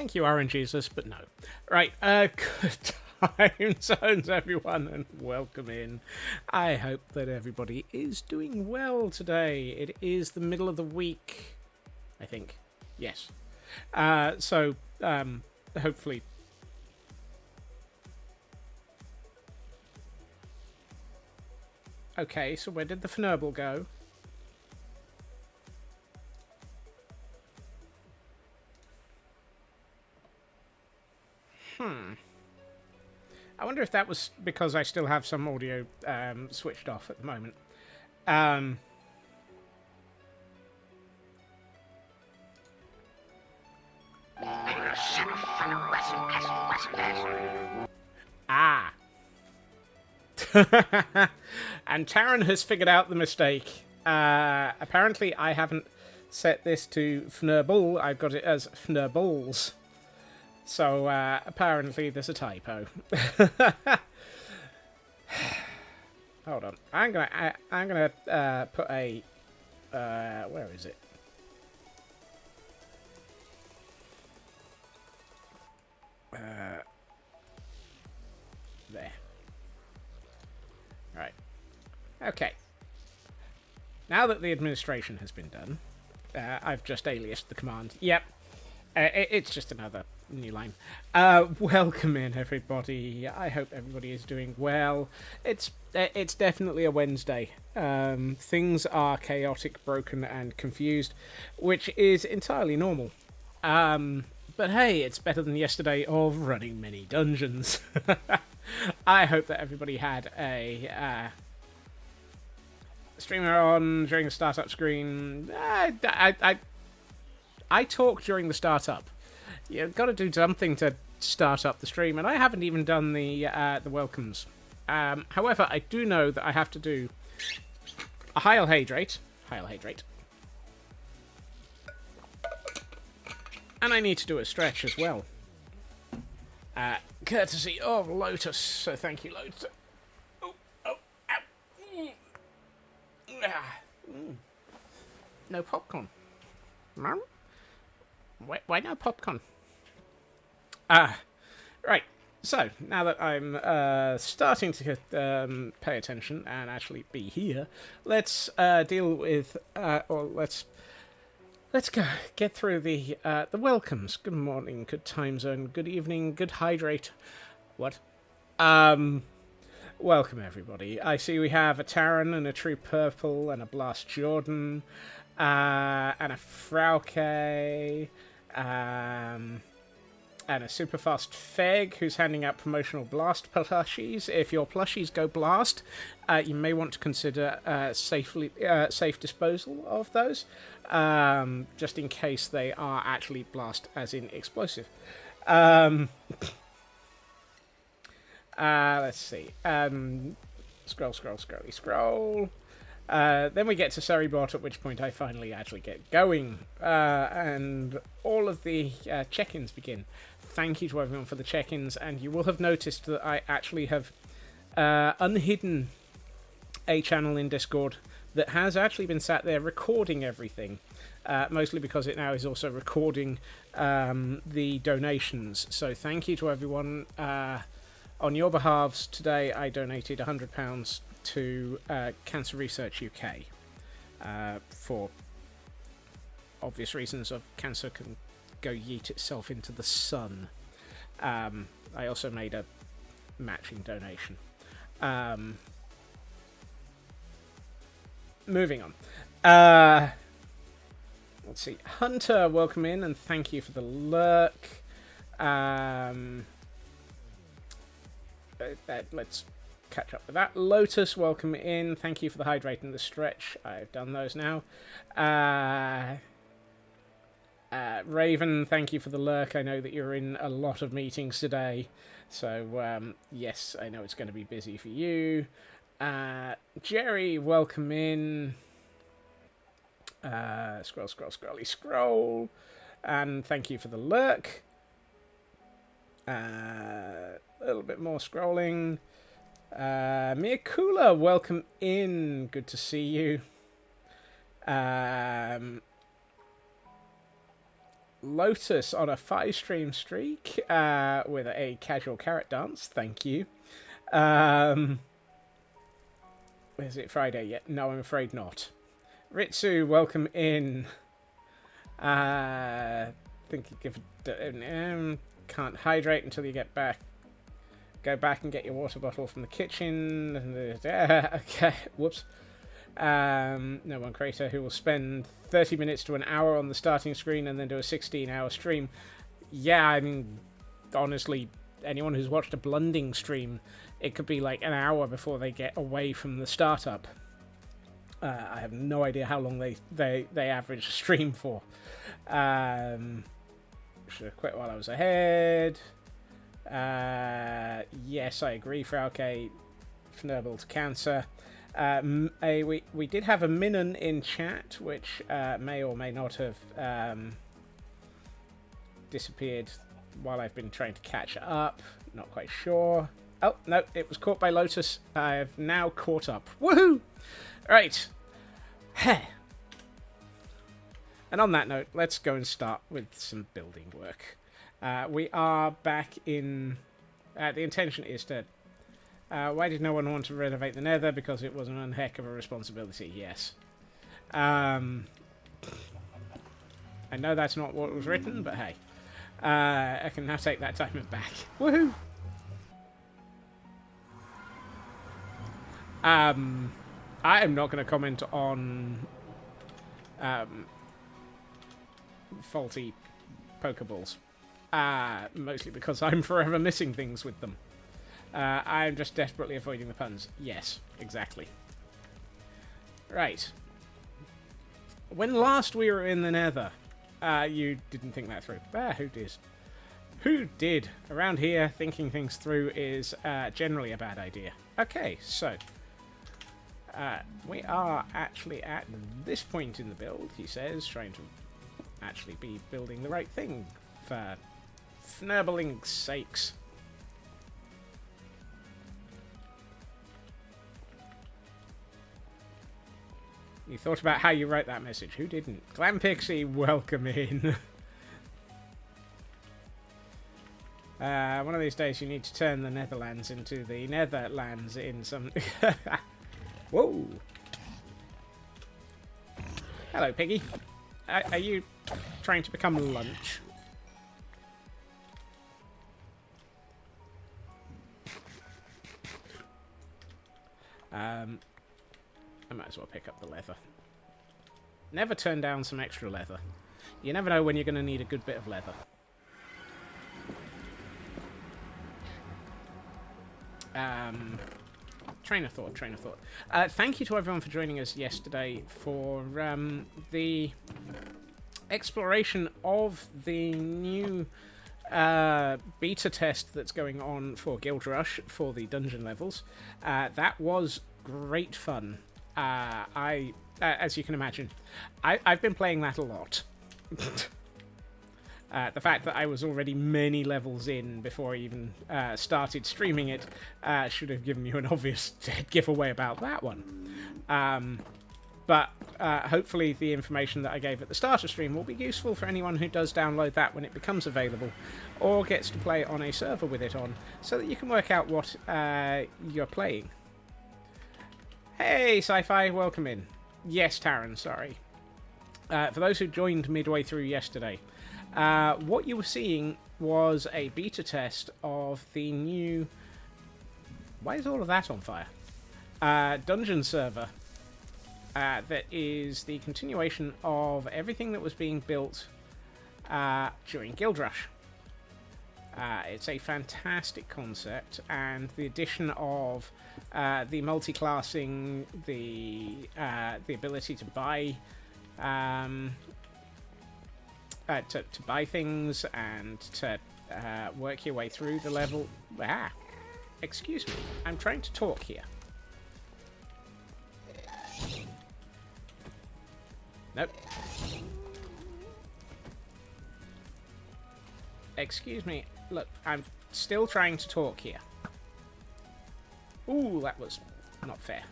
Thank you, Orange Jesus, but no. Right, good time zones, everyone, and welcome in. I hope that everybody is doing well today. It is the middle of the week, I think. Yes. So, hopefully... Okay, so where did the Fnurble go? I wonder if that was because I still have some audio switched off at the moment. Ah. And Taran has figured out the mistake. Apparently, I haven't set this to Fnurble. I've got it as Fnurbles. So, apparently there's a typo. Hold on. I'm gonna put a... where is it? There. Right. Okay. Now that the administration has been done, I've just aliased the command. Yep. It's just another new line. Welcome in, everybody. I hope everybody is doing well. It's definitely a Wednesday. Things are chaotic, broken, and confused, which is entirely normal. But hey, it's better than yesterday of running many dungeons. I hope that everybody had a streamer on during the startup screen. I talk during the startup. You've got to do something to start up the stream, and I haven't even done the welcomes. However, I do know that I have to do a Heil Hydrate, and I need to do a stretch as well. Courtesy of Lotus, so thank you, Lotus. Oh, ow. No popcorn. Why no popcorn? Right. So, now that I'm starting to pay attention and actually be here, let's deal with, or let's get through the welcomes. Good morning, good time zone, good evening, good hydrate. What? Welcome, everybody. I see we have a Taran and a True Purple and a Blast Jordan, and a Frauke, and a super fast Feg who's handing out promotional Blast plushies. If your plushies go Blast, you may want to consider safe disposal of those, just in case they are actually Blast as in explosive. Let's see. Scroll. Then we get to Surreybot, at which point I finally actually get going. And all of the check-ins begin. Thank you to everyone for the check-ins, and you will have noticed that I actually have unhidden a channel in Discord that has actually been sat there recording everything. Mostly because it now is also recording the donations. So thank you to everyone. On your behalves, today I donated £100 to Cancer Research UK for obvious reasons of cancer can go yeet itself into the sun. I also made a matching donation. Moving on. Let's see. Hunter, welcome in and thank you for the lurk. Let's catch up with that. Lotus, welcome in. Thank you for the hydrate and the stretch. I've done those now. Raven, thank you for the lurk. I know that you're in a lot of meetings today. So, yes, I know it's going to be busy for you. Jerry, welcome in. Scroll. And thank you for the lurk. A little bit more scrolling. Miyakula, welcome in. Good to see you. Lotus on a 5-stream streak with a casual carrot dance. Thank you. Is it Friday yet? No, I'm afraid not. Ritsu, welcome in. Think you give can't hydrate until you get back. Go back and get your water bottle from the kitchen. Okay, whoops. No one creator who will spend 30 minutes to an hour on the starting screen and then do a 16-hour stream. Yeah, I mean, honestly, anyone who's watched a blending stream, it could be like an hour before they get away from the startup. I have no idea how long they average a stream for. Should have quit while I was ahead. Yes, I agree, Frauke. Fnurble to cancer. We did have a Minun in chat, which may or may not have disappeared while I've been trying to catch up. Not quite sure. Oh, no, it was caught by Lotus. I have now caught up. Woohoo! Right. And on that note, let's go and start with some building work. We are back in... the intention is to... why did no one want to renovate the nether? Because it was an heck of a responsibility, yes. I know that's not what was written, but hey. I can now take that time back. Woohoo! I am not going to comment on faulty Pokeballs. Mostly because I'm forever missing things with them. I'm just desperately avoiding the puns. Yes, exactly. Right. When last we were in the nether, you didn't think that through. Who did? Who did? Around here, thinking things through is generally a bad idea. Okay, so... we are actually at this point in the build, he says, trying to actually be building the right thing for fnurbling's sakes. You thought about how you write that message. Who didn't? Glam Pixie, welcome in. One of these days you need to turn the Netherlands into the Netherlands in some... Whoa! Hello, Piggy. Are you trying to become lunch? I might as well pick up the leather. Never turn down some extra leather. You never know when you're going to need a good bit of leather. Train of thought. Thank you to everyone for joining us yesterday for the exploration of the new beta test that's going on for Guild Rush for the dungeon levels. That was great fun. As you can imagine, I've been playing that a lot. The fact that I was already many levels in before I even started streaming it should have given you an obvious giveaway about that one. But hopefully the information that I gave at the start of stream will be useful for anyone who does download that when it becomes available, or gets to play on a server with it on, so that you can work out what you're playing. Hey, Sci-Fi, welcome in. Yes, Taran, sorry. For those who joined midway through yesterday, what you were seeing was a beta test of the new... Why is all of that on fire? Dungeon server. That is the continuation of everything that was being built during Guild Rush. It's a fantastic concept, and the addition of the multi-classing, the ability to buy to buy things and to work your way through the level. Excuse me, I'm trying to talk here. Nope. Excuse me. Look, I'm still trying to talk here. Ooh, that was not fair.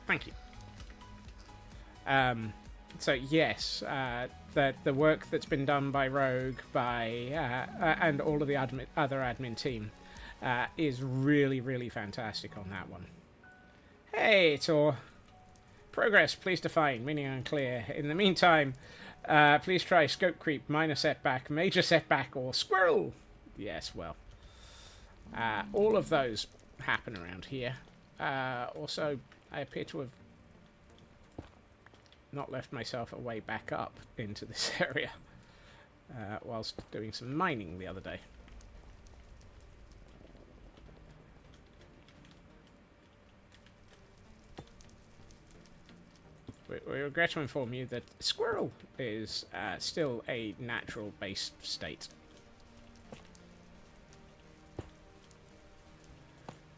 Thank you. So yes, the work that's been done by Rogue, and all of the other admin team is really, really fantastic on that one. Hey, Tor. Progress, please define, meaning unclear. In the meantime, please try scope creep, minor setback, major setback, or squirrel. Yes, well, all of those happen around here. Also, I appear to have not left myself a way back up into this area whilst doing some mining the other day. We regret to inform you that squirrel is still a natural base state.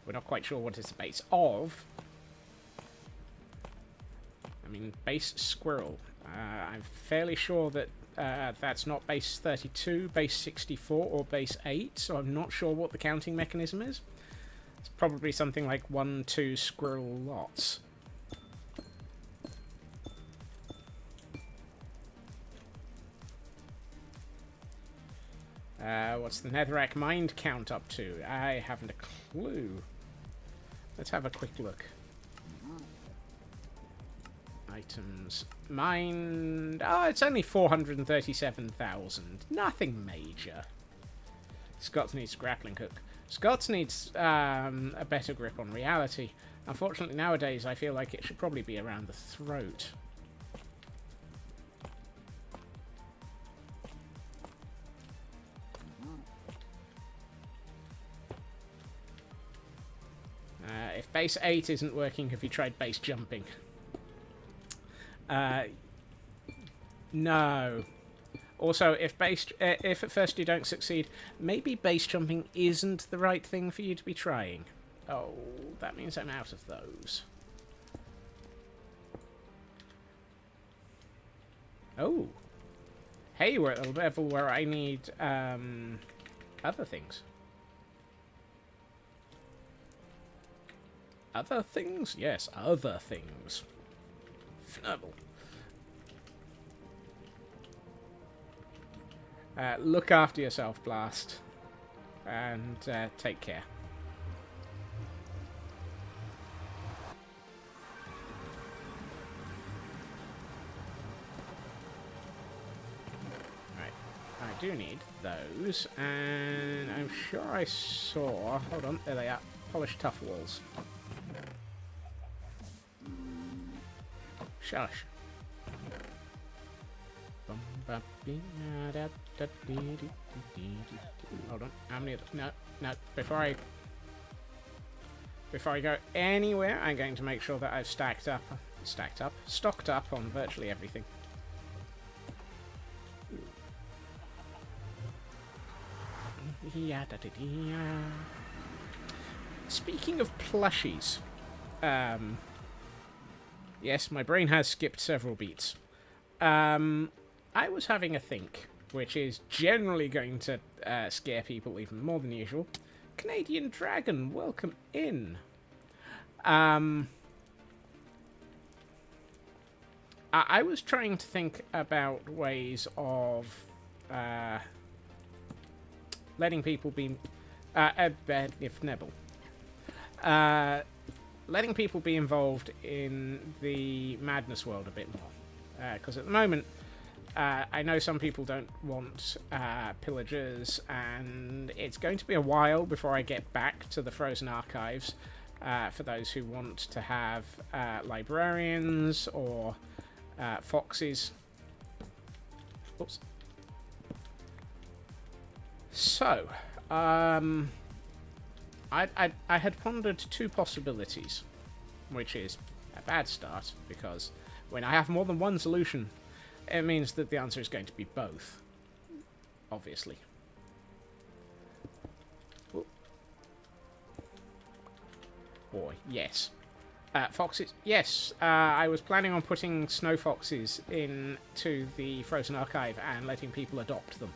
We're not quite sure what it's the base of. I mean, base squirrel. I'm fairly sure that that's not base 32, base 64, or base 8, so I'm not sure what the counting mechanism is. It's probably something like 1, 2 squirrel lots. What's the netherrack mined count up to? I haven't a clue. Let's have a quick look. Items mined. Oh, it's only 437,000. Nothing major. Scott needs a grappling hook. Scott needs a better grip on reality. Unfortunately, nowadays, I feel like it should probably be around the throat. If base 8 isn't working, have you tried base jumping? No. Also, if at first you don't succeed, maybe base jumping isn't the right thing for you to be trying. Oh, that means I'm out of those. Oh. Hey, we're at a level where I need other things. Other things? Yes, other things. Fnubble. Look after yourself, Blast. And take care. Right. I do need those. And I'm sure I saw... Hold on, there they are. Polished tough walls. Shush. Hold on. How many? No. Before I go anywhere, I'm going to make sure that I've stocked up on virtually everything. Speaking of plushies, yes, my brain has skipped several beats. I was having a think, which is generally going to scare people even more than usual. Canadian Dragon, welcome in. I was trying to think about ways of letting people be... if Nebel. Letting people be involved in the Madness world a bit more. Because at the moment, I know some people don't want pillagers, and it's going to be a while before I get back to the Frozen Archives for those who want to have librarians or foxes. Oops. So, I had pondered two possibilities, which is a bad start, because when I have more than one solution, it means that the answer is going to be both, obviously. Ooh. Boy, yes. Foxes, yes. I was planning on putting snow foxes into the Frozen Archive and letting people adopt them.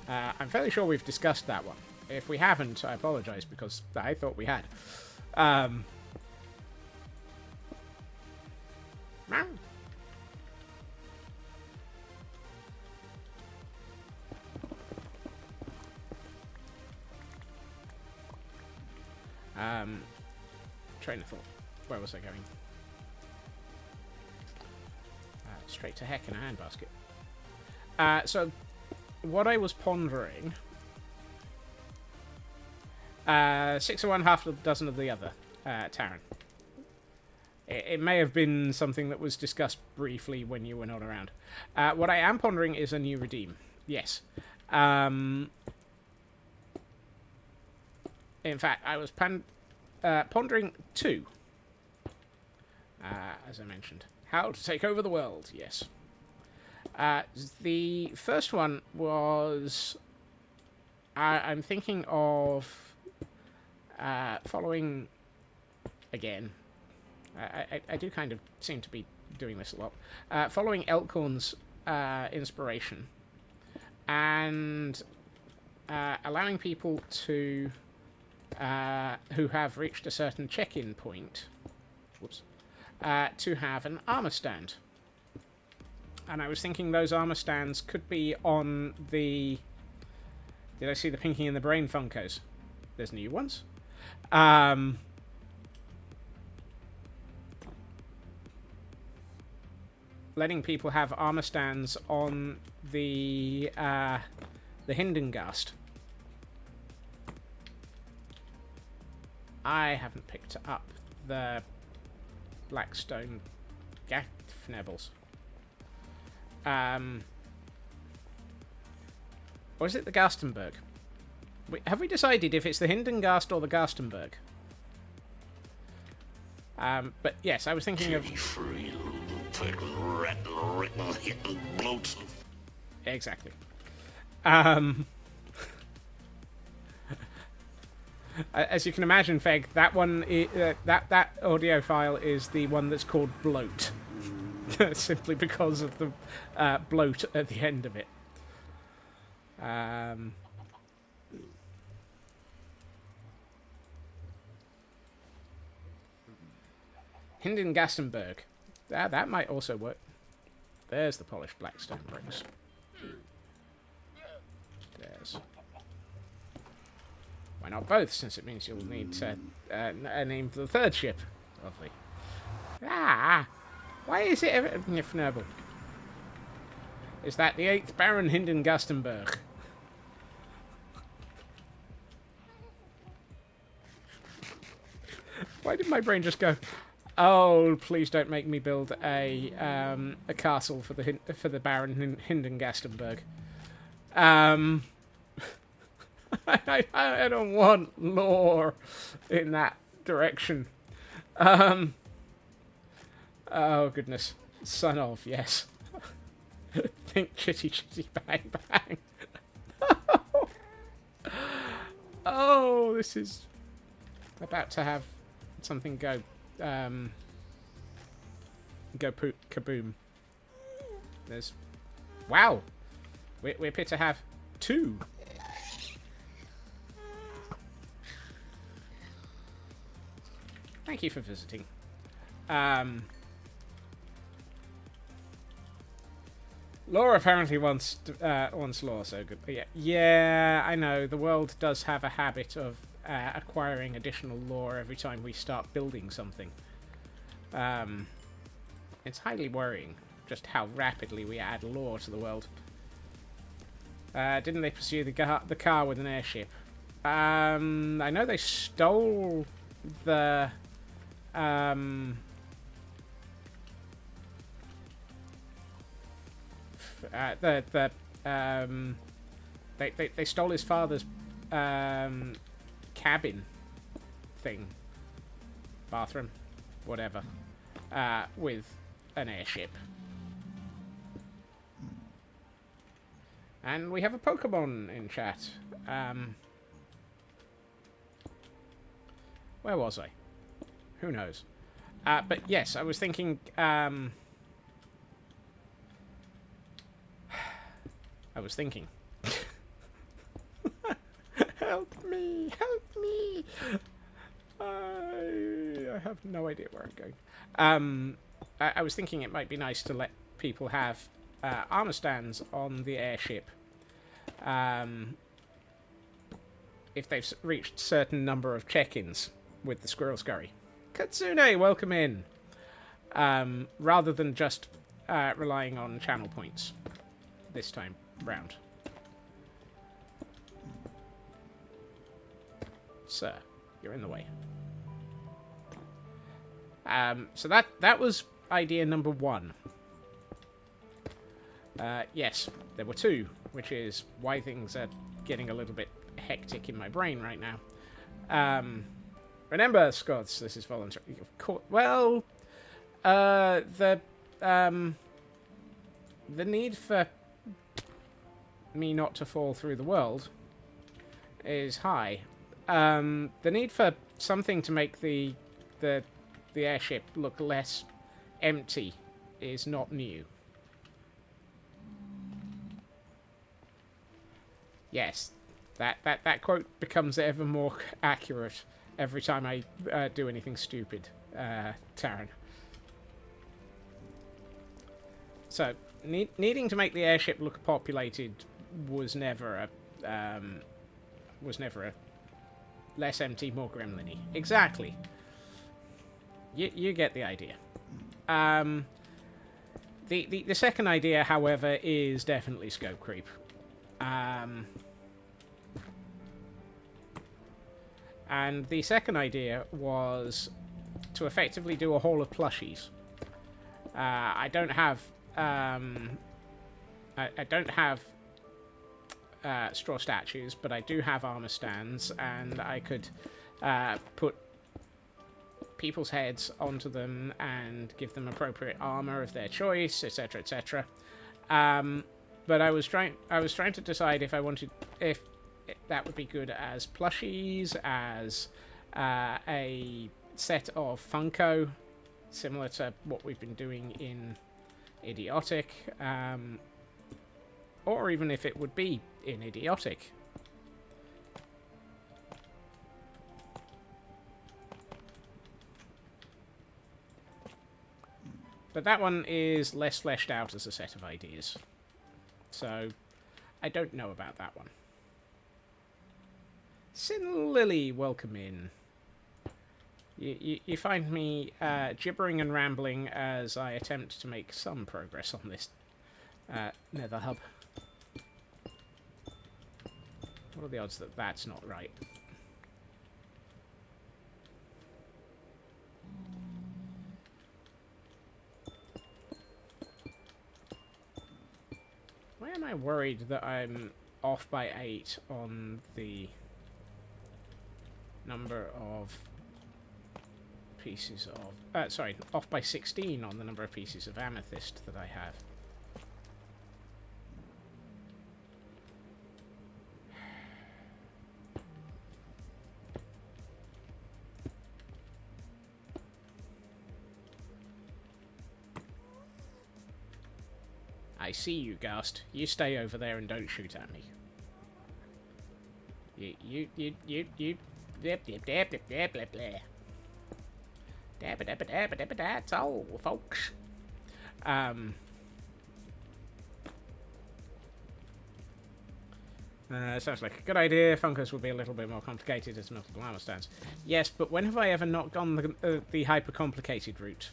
I'm fairly sure we've discussed that one. If we haven't, I apologise, because I thought we had. Um, train of thought. Where was I going? Straight to heck in a handbasket. So, what I was pondering... 6 of one, half a dozen of the other, Taryn. It may have been something that was discussed briefly when you were not around. What I am pondering is a new redeem. Yes. In fact, I was pondering 2. As I mentioned. How to take over the world, yes. The first one was... I'm thinking of... following... Again... I do kind of seem to be doing this a lot. Following Elkhorn's inspiration. And... allowing people to... who have reached a certain check-in point... Whoops. To have an armor stand. And I was thinking those armor stands could be on the... Did I see the Pinky and the Brain Funkos? There's new ones. Letting people have armor stands on the Hindengast. I haven't picked up the Blackstone Gaffnebbles. Or is it the Garstenberg? Have we decided if it's the Hindengast or the Garstenberg? But yes, I was thinking of... Exactly. As you can imagine, Feg, that one, that audio file is the one that's called Bloat. Simply because of the bloat at the end of it. Hindengassenberg. That might also work. There's the polished blackstone bricks. There's... Why not both, since it means you'll need a name for the third ship. Lovely. Ah! Why is it ever... Nifnerble. Is that the 8th Baron Hindengastenberg? Why did my brain just go... Oh, please don't make me build a castle for the Baron Hindengastenberg. I don't want lore in that direction. Oh goodness, son of, yes. Think chitty chitty bang bang. Oh, this is about to have something go kaboom. There's... Wow! We're appear to have 2. Thank you for visiting. Lore apparently wants lore, so good. But yeah, I know. The world does have a habit of acquiring additional lore every time we start building something. It's highly worrying just how rapidly we add lore to the world. Didn't they pursue the car with an airship? I know they stole the... they stole his father's cabin thing, bathroom, whatever, with an airship. And we have a Pokemon in chat. Where was I? Who knows? But yes, I was thinking... I was thinking. Help me! Help me! I have no idea where I'm going. I was thinking it might be nice to let people have armor stands on the airship if they've reached a certain number of check-ins with the Squirrel Scurry. Katsune, welcome in. Rather than just relying on channel points this time round. Sir, you're in the way. So that was idea number 1. Yes, there were 2, which is why things are getting a little bit hectic in my brain right now. Remember, Scots, this is voluntary. Of course. Well, the need for me not to fall through the world is high. The need for something to make the airship look less empty is not new. Yes, that quote becomes ever more accurate every time I do anything stupid, Taryn. So, needing to make the airship look populated was never a less empty, more gremlin-y. Exactly. You get the idea. The second idea, however, is definitely scope creep. And the second idea was to effectively do a haul of plushies. I don't have straw statues, but I do have armor stands, and I could put people's heads onto them and give them appropriate armor of their choice, etc., etc. But I was trying to decide if that would be good as plushies, as a set of Funko, similar to what we've been doing in Idiotic, or even if it would be in Idiotic. But that one is less fleshed out as a set of ideas. So, I don't know about that one. Sin Lily, welcome in. You find me gibbering and rambling as I attempt to make some progress on this nether hub. What are the odds that that's not right? Why am I worried that I'm off by 8 on the number of pieces of... sorry, off by 16 on the number of pieces of amethyst that I have? I see you, Ghast. You stay over there and don't shoot at me. You that's all, folks. Sounds like a good idea. Funkos will be a little bit more complicated as multiple armor stands. Yes, but when have I ever not gone the hyper-complicated route?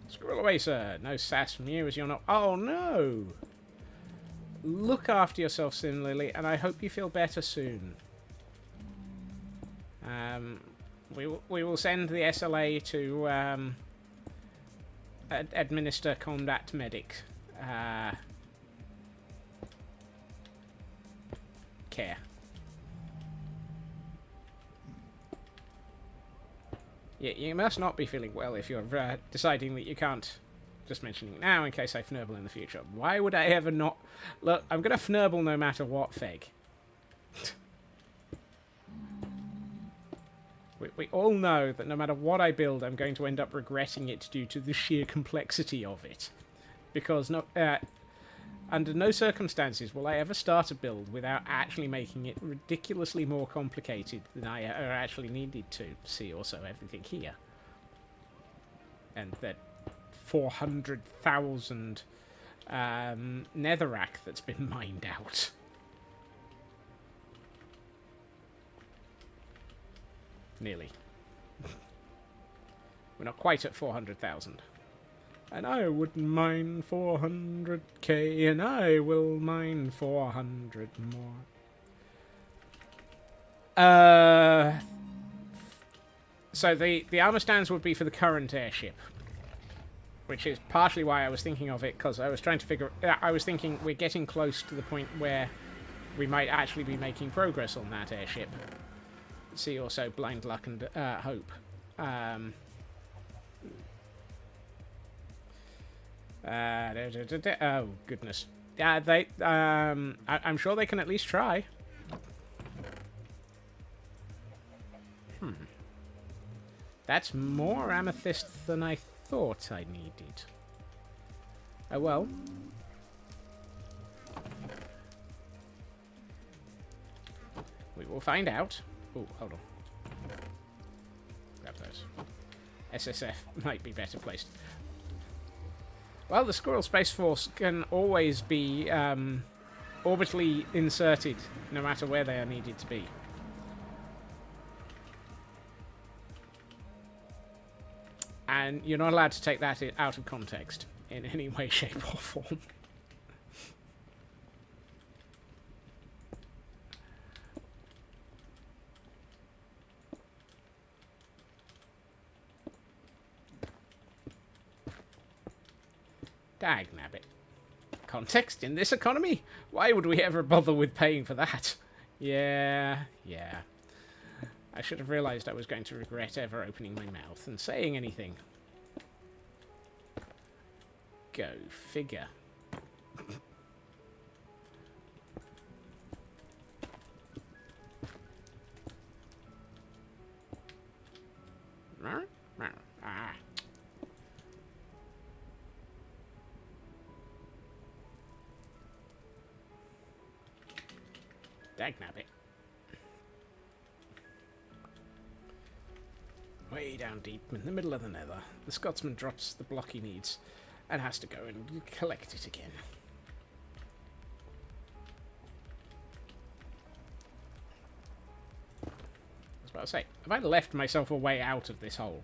Squirrel away, sir. No sass from you as you're not... Oh, no! Look after yourself, Sin Lily, and I hope you feel better soon. We will send the SLA to administer combat medic care. You must not be feeling well if you're deciding that you can't. Just mentioning it now in case I fnurble in the future. Why would I ever not... Look, I'm going to fnurble no matter what, Feg. we all know that no matter what I build, I'm going to end up regretting it due to the sheer complexity of it. Because Under no circumstances will I ever start a build without actually making it ridiculously more complicated than I actually needed to. See also everything here. And that 400,000 netherrack that's been mined out. Nearly. We're not quite at 400,000. And I wouldn't mind 400k, and I will mine 400 more. So the armor stands would be for the current airship, which is partially why I was thinking of it, because I was trying to figure. I was thinking we're getting close to the point where we might actually be making progress on that airship. See also blind luck and hope. Oh goodness. I'm sure they can at least try. That's more amethyst than I thought I needed. Oh well. We will find out. Oh, hold on. Grab those. SSF might be better placed. Well, the Squirrel Space Force can always be orbitally inserted, no matter where they are needed to be. And you're not allowed to take that out of context in any way, shape, or form. Dagnabbit. Context in this economy? Why would we ever bother with paying for that? Yeah. I should have realised I was going to regret ever opening my mouth and saying anything. Go figure. Ah. Dagnabbit. Way down deep in the middle of the nether, the Scotsman drops the block he needs and has to go and collect it again. I was about to say, have I left myself a way out of this hole?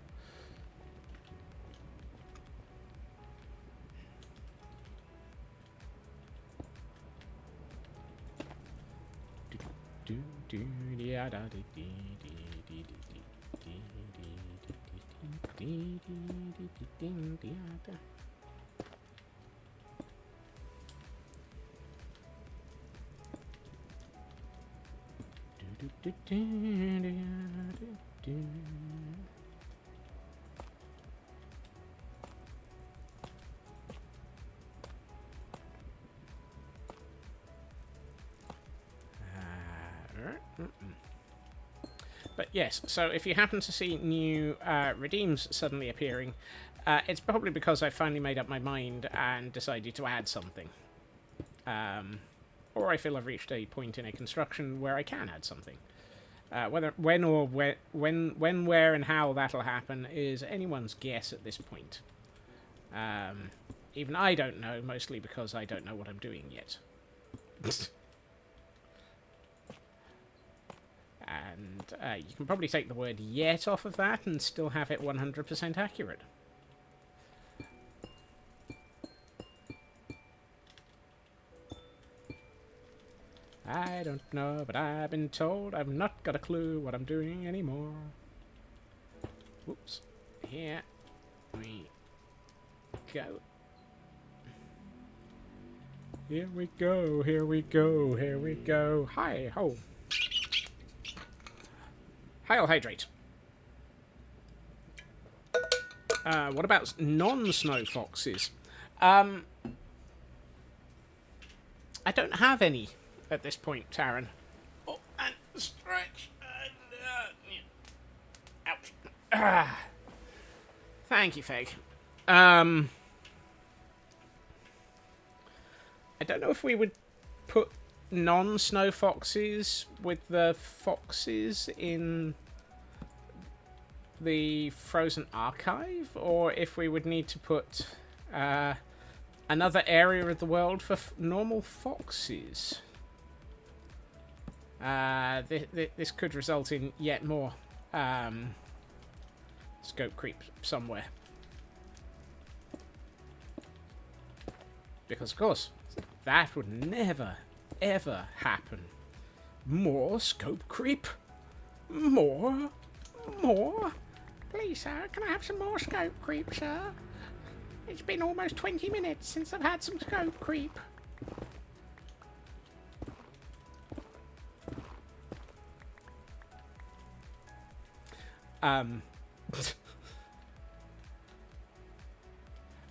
But yes, so if you happen to see new redeems suddenly appearing, it's probably because I finally made up my mind and decided to add something. Or I feel I've reached a point in a construction where I can add something. When, where, and how that'll happen is anyone's guess at this point. Even I don't know, mostly because I don't know what I'm doing yet. And you can probably take the word yet off of that and still have it 100% accurate. I don't know, but I've been told I've not got a clue what I'm doing anymore. Whoops. Here we go. Here we go, here we go, here we go. Hi-ho. I'll hydrate. What about non-snow foxes? I don't have any at this point, Taryn. Oh, and stretch. And, ouch. Thank you, Fake. I don't know if we would put non-snow foxes with the foxes in the Frozen Archive, or if we would need to put another area of the world for normal foxes. This could result in yet more scope creep somewhere. Because, of course, that would never, ever happen. More scope creep? More? Please, sir, can I have some more scope creep, sir? It's been almost 20 minutes since I've had some scope creep.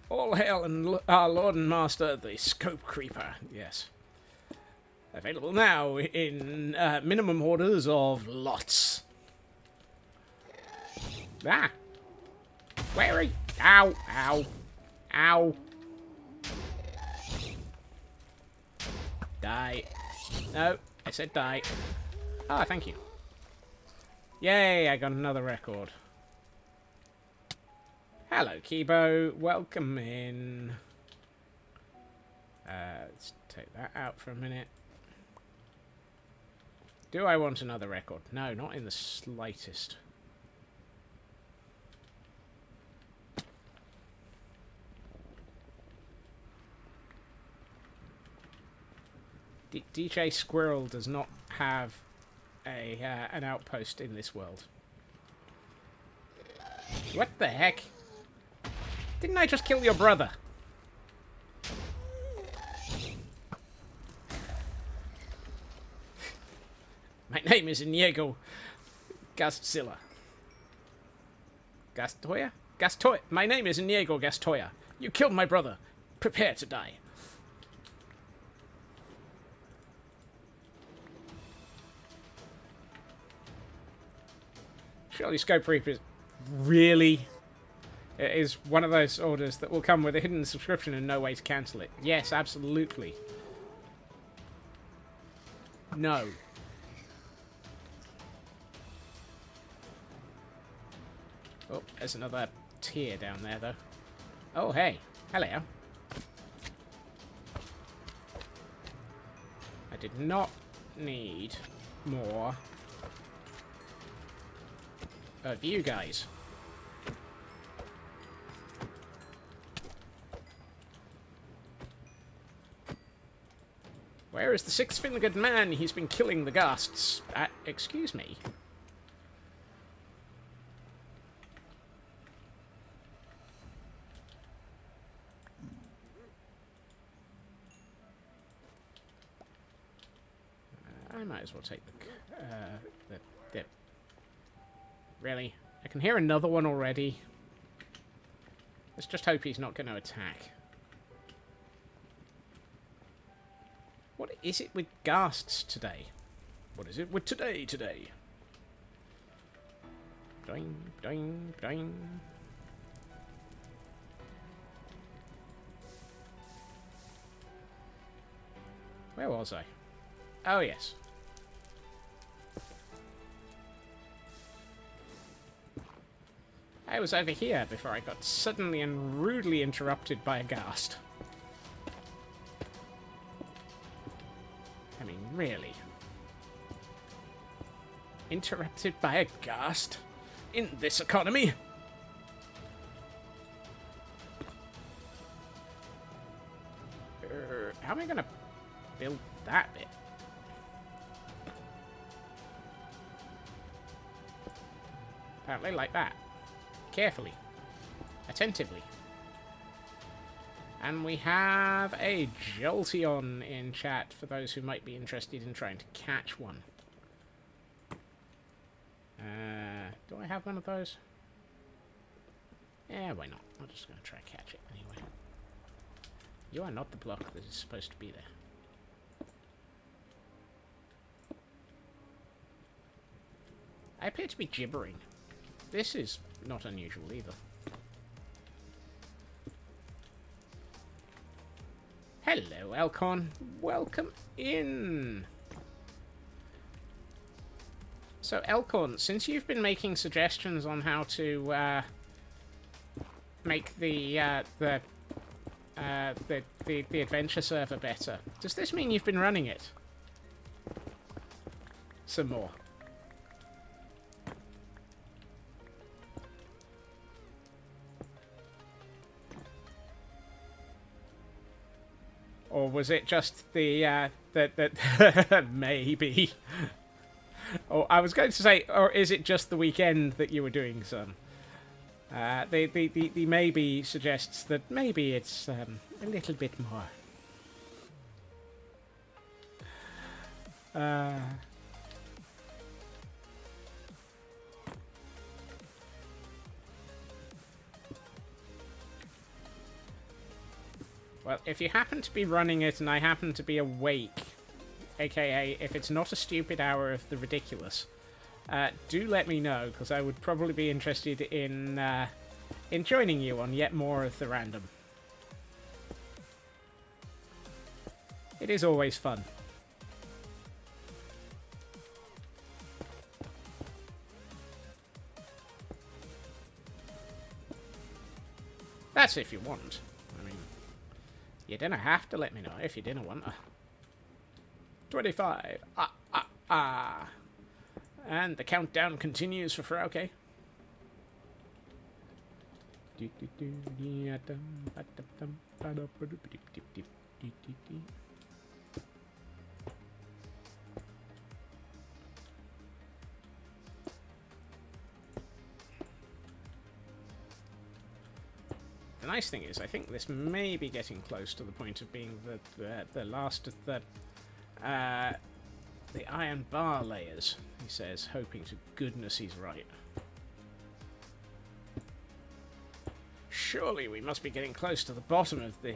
All hail and our Lord and Master, the Scope Creeper. Yes. Available now in minimum orders of lots. Ah! Where are you? Ow! Ow! Ow! Die. No, I said die. Ah, thank you. Yay, I got another record. Hello, Kibo. Welcome in. Let's take that out for a minute. Do I want another record? No, not in the slightest. DJ Squirrel does not have an outpost in this world. What the heck? Didn't I just kill your brother? My name is Inigo Gastzilla. Gastoya? Gastoya. My name is Inigo Gastoya. You killed my brother. Prepare to die. Surely Scope Reaper is really... It is one of those orders that will come with a hidden subscription and no way to cancel it. Yes, absolutely. No. Oh, there's another tier down there, though. Oh, hey. Hello. I did not need more of you guys. Where is the six-fingered man? He's been killing the ghasts. Excuse me. I might as well take the... Really? I can hear another one already. Let's just hope he's not going to attack. What is it with ghasts today? What is it with today? Doing, doing, doing. Where was I? Oh, yes. I was over here before I got suddenly and rudely interrupted by a ghast. I mean, really? Interrupted by a ghast? In this economy? How am I gonna build that bit? Apparently like that. Carefully. Attentively. And we have a Jolteon in chat for those who might be interested in trying to catch one. Do I have one of those? Yeah, why not? I'm just going to try to catch it anyway. You are not the block that is supposed to be there. I appear to be gibbering. This is not unusual either. Hello, Elcon. Welcome in. So, Elcon, since you've been making suggestions on how to make the adventure server better, does this mean you've been running it some more? Or was it just the maybe? Or I was going to say, or is it just the weekend that you were doing some? The maybe suggests that maybe it's a little bit more. Well, if you happen to be running it and I happen to be awake, aka if it's not a stupid hour of the ridiculous, do let me know, because I would probably be interested in joining you on yet more of the random. It is always fun. That's if you want. I mean, you didn't have to let me know if you didn't want to. 25. And the countdown continues for Frauke. The nice thing is, I think this may be getting close to the point of being the last of the iron bar layers, he says, hoping to goodness he's right. Surely we must be getting close to the bottom of the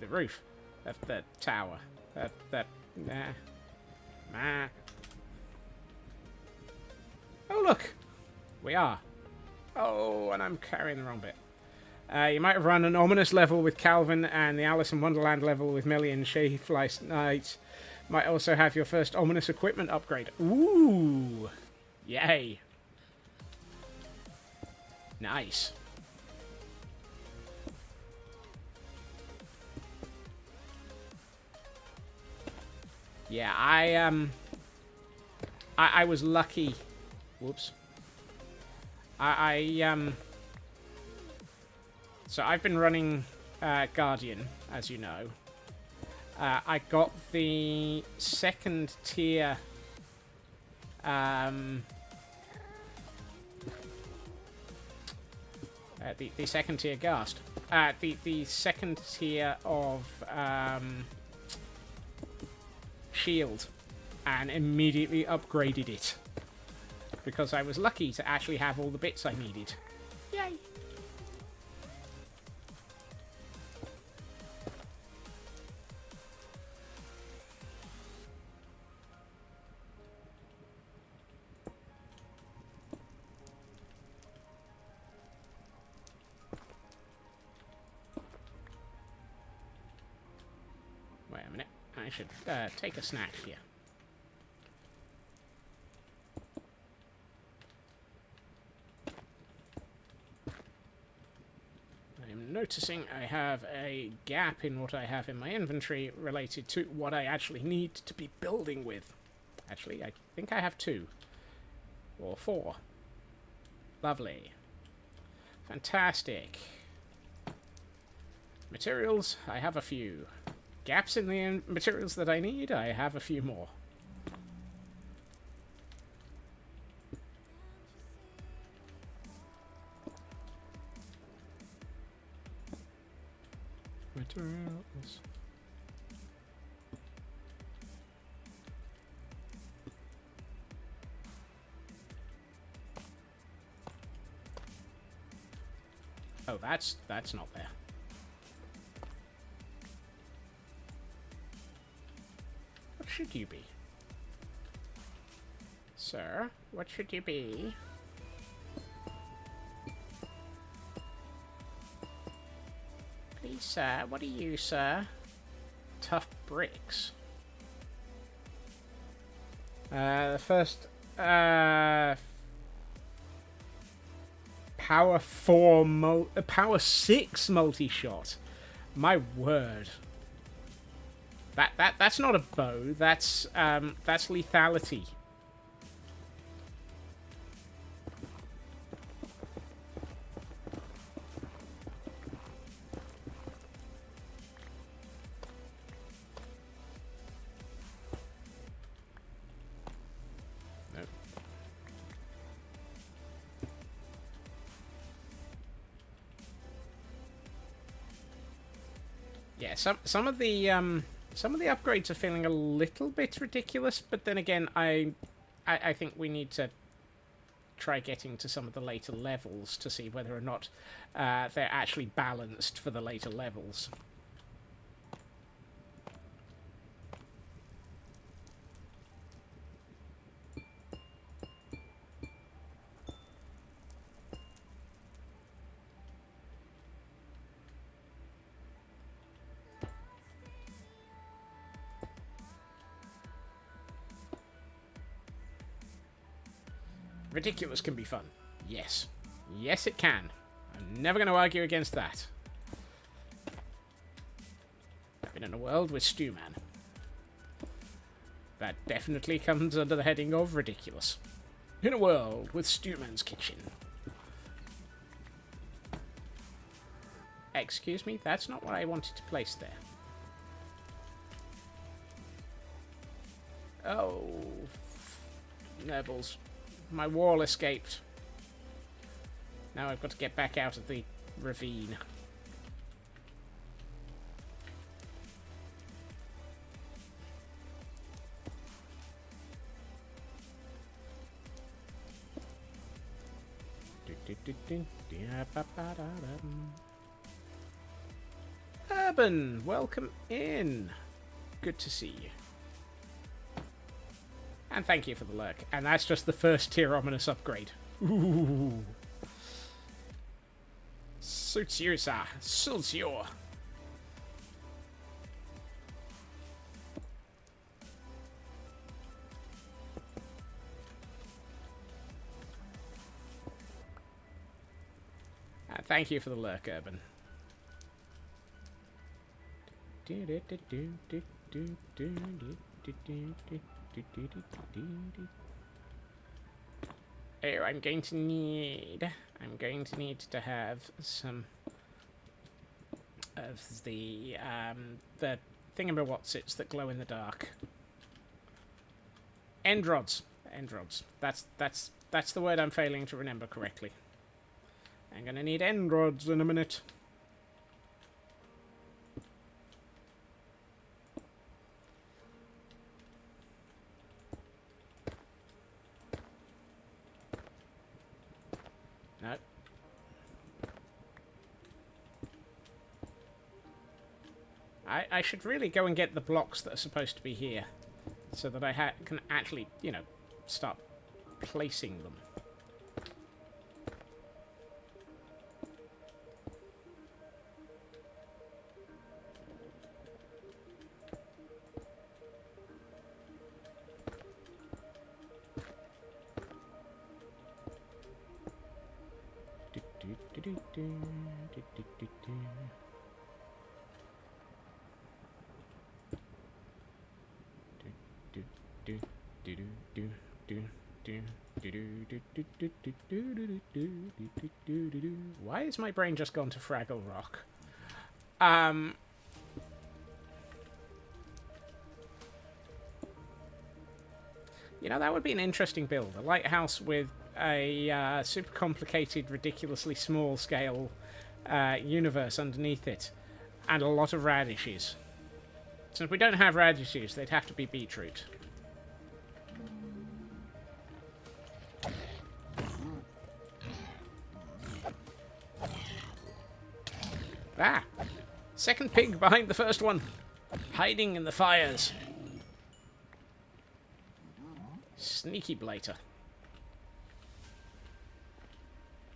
roof of the tower. Oh look, we are. Oh, and I'm carrying the wrong bit. You might have run an ominous level with Calvin and the Alice in Wonderland level with Millie and Sheaf last night. Might also have your first ominous equipment upgrade. Ooh! Yay! Nice. Yeah, I was lucky. Whoops. So I've been running Guardian, as you know. I got the second tier the second tier Ghast. The second tier of Shield, and immediately upgraded it. Because I was lucky to actually have all the bits I needed. Yay! Wait a minute. I should take a snack here. Noticing I have a gap in what I have in my inventory related to what I actually need to be building with. Actually, I think I have 2. Or 4. Lovely. Fantastic. Materials, I have a few. Gaps in the materials that I need, I have a few more. Materials. Oh, that's not there. What should you be? Sir, what should you be? Sir, what are you, sir? Tough bricks. The first power 6 multi-shot. My word. That's not a bow. That's lethality. Nope. Yeah, some of the upgrades are feeling a little bit ridiculous, but then again, I think we need to try getting to some of the later levels to see whether or not they're actually balanced for the later levels. Ridiculous can be fun. Yes. Yes, it can. I'm never going to argue against that. I've been in a world with Stewman. That definitely comes under the heading of ridiculous. In a world with Stewman's kitchen. Excuse me, that's not what I wanted to place there. Oh. Nibbles. My wall escaped. Now I've got to get back out of the ravine. Urban, welcome in. Good to see you. And thank you for the lurk. And that's just the first tier ominous upgrade. Ooh. Suits you, sir. Suits you. And thank you for the lurk, Urban. Oh, I'm going to need to have some of the thingamabobsits that glow in the dark. End rods. End rods. That's the word I'm failing to remember correctly. I'm gonna need end rods in a minute. No. I should really go and get the blocks that are supposed to be here, so that I can actually, you know, start placing them. Why has my brain just gone to Fraggle Rock? You know, that would be an interesting build. A lighthouse with a super complicated, ridiculously small scale universe underneath it. And a lot of radishes. Since we don't have radishes, they'd have to be beetroot. Ah! Second pig behind the first one. Hiding in the fires. Sneaky blater.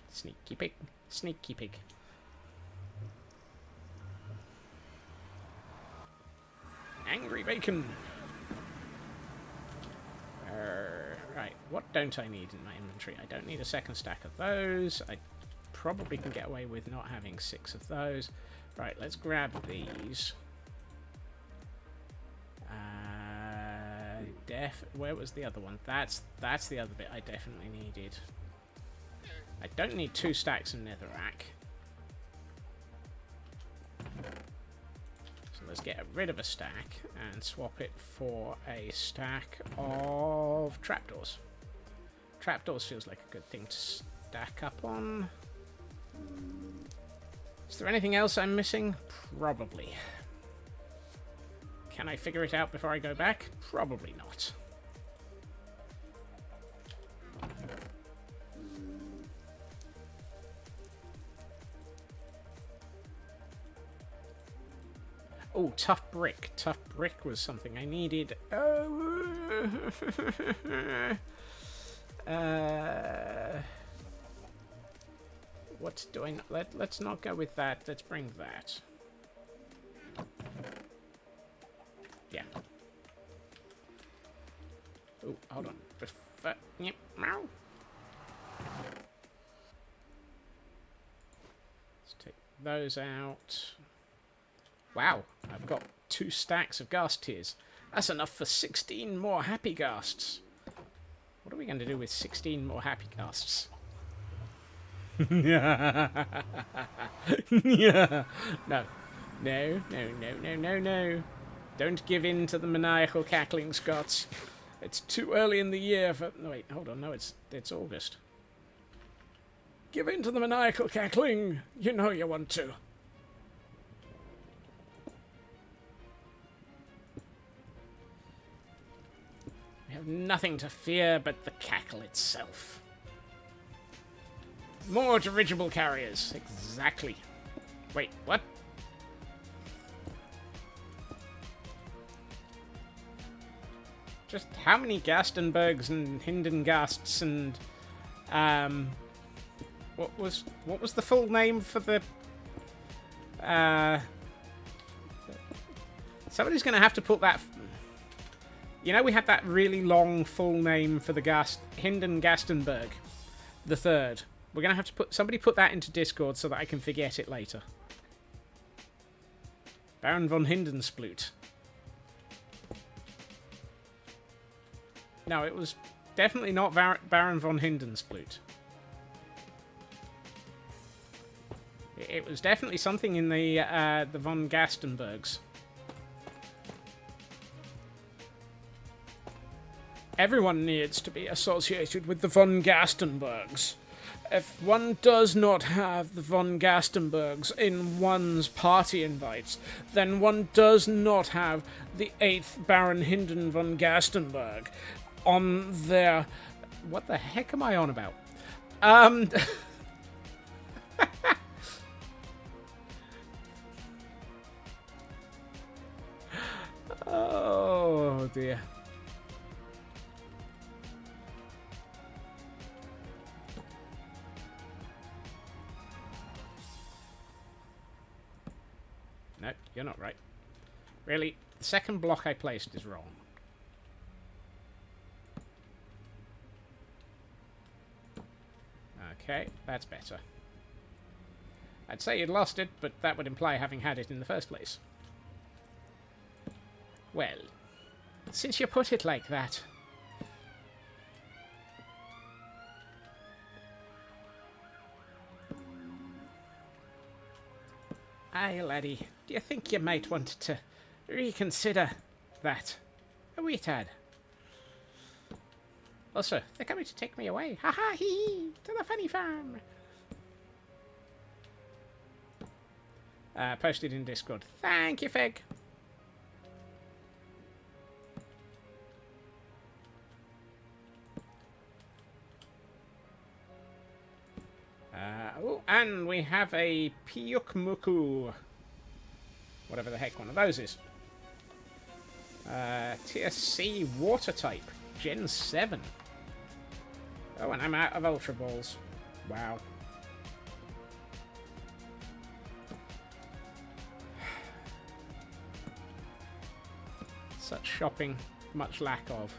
Sneaky pig. Sneaky pig. Angry bacon. Right, what don't I need in my inventory? I don't need a second stack of those. I probably can get away with not having 6 of those. Right, let's grab these. Where was the other one? That's the other bit I definitely needed. I don't need 2 stacks of netherrack. So let's get rid of a stack and swap it for a stack of trapdoors. Trapdoors feels like a good thing to stack up on. Is there anything else I'm missing? Probably. Can I figure it out before I go back? Probably not. Oh, tough brick. Tough brick was something I needed. What do I... Let's not go with that. Let's bring that. Yeah. Oh, hold on. Yep. Let's take those out. Wow, I've got 2 stacks of ghast tears. That's enough for 16 more happy ghasts. What are we going to do with 16 more happy ghasts? Yeah. No. No, no, no, no, no, no. Don't give in to the maniacal cackling, Scots. It's too early in the year for... No, wait, hold on. No, it's August. Give in to the maniacal cackling. You know you want to. We have nothing to fear but the cackle itself. More dirigible carriers. Exactly. Wait, what? Just how many Gastenbergs and Hindenghasts and what was the full name for the somebody's gonna have to put that, you know, we had that really long full name for the Hindengastenberg the third. We're gonna have to somebody put that into Discord so that I can forget it later. Baron von Hindensplut. No, it was definitely not Baron von Hindensplut. It was definitely something in the von Gastenbergs. Everyone needs to be associated with the von Gastenbergs. If one does not have the von Gastenbergs in one's party invites, then one does not have the 8th Baron Hinden von Gastenberg on their... What the heck am I on about? Oh, dear. No, you're not right. Really, the second block I placed is wrong. Okay, that's better. I'd say you'd lost it, but that would imply having had it in the first place. Well, since you put it like that... Aye, laddie, do you think you might want to reconsider that a wee tad? Also, they're coming to take me away. Ha ha hee, to the funny farm. Posted in Discord. Thank you, Fig. Oh, and we have a Piyukmuku. Whatever the heck one of those is. TSC water type. Gen 7. Oh, and I'm out of Ultra Balls. Wow. shopping, much lack of.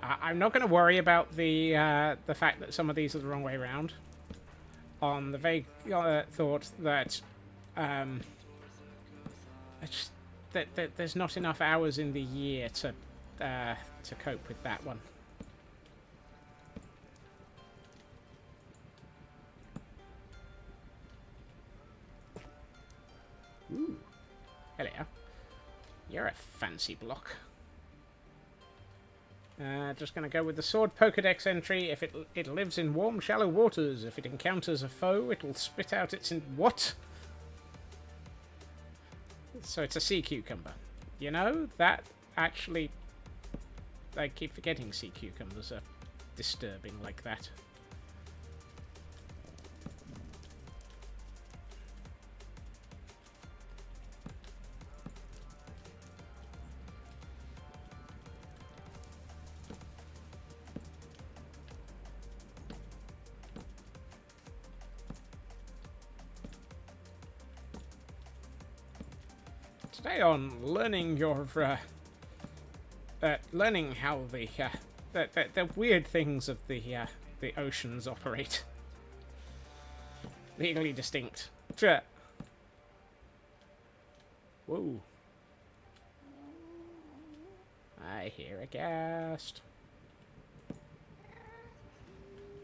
I'm not going to worry about the fact that some of these are the wrong way around. On the vague thought that that there's not enough hours in the year to cope with that one. Ooh, hello. You're a fancy block. Just going to go with the sword Pokedex entry. If it lives in warm, shallow waters. If it encounters a foe, it'll spit out its... What? So it's a sea cucumber. You know, that actually... I keep forgetting sea cucumbers are disturbing like that. Today on learning your learning how the weird things of the oceans operate. Legally distinct. Whoa. I hear a ghast.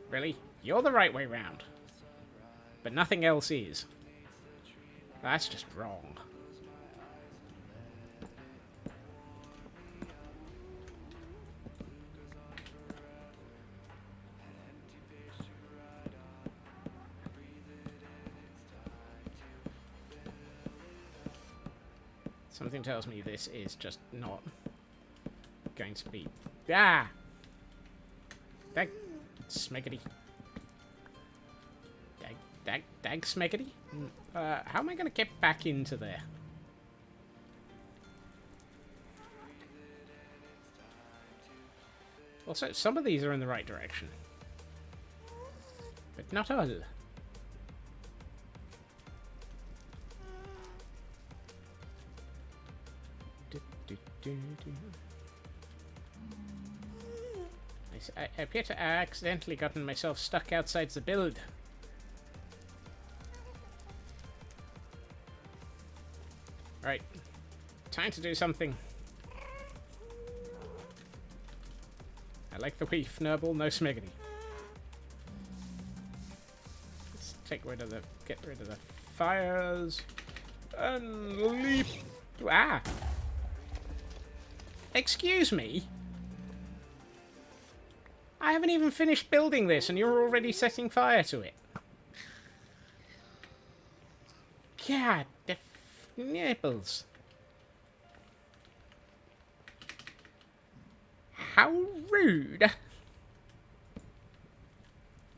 Really? You're the right way round. But nothing else is. That's just wrong. Something tells me this is just not going to be... Ah! Dag... Smeggity. Dag smeggity? How am I going to get back into there? Also, some of these are in the right direction. But not all. I appear to have accidentally gotten myself stuck outside the build. Right. Time to do something. I like the wee Fnurble, no smiggity. Let's get rid of the fires and leap. Ah! Excuse me? I haven't even finished building this and you're already setting fire to it. God, the nipples. How rude.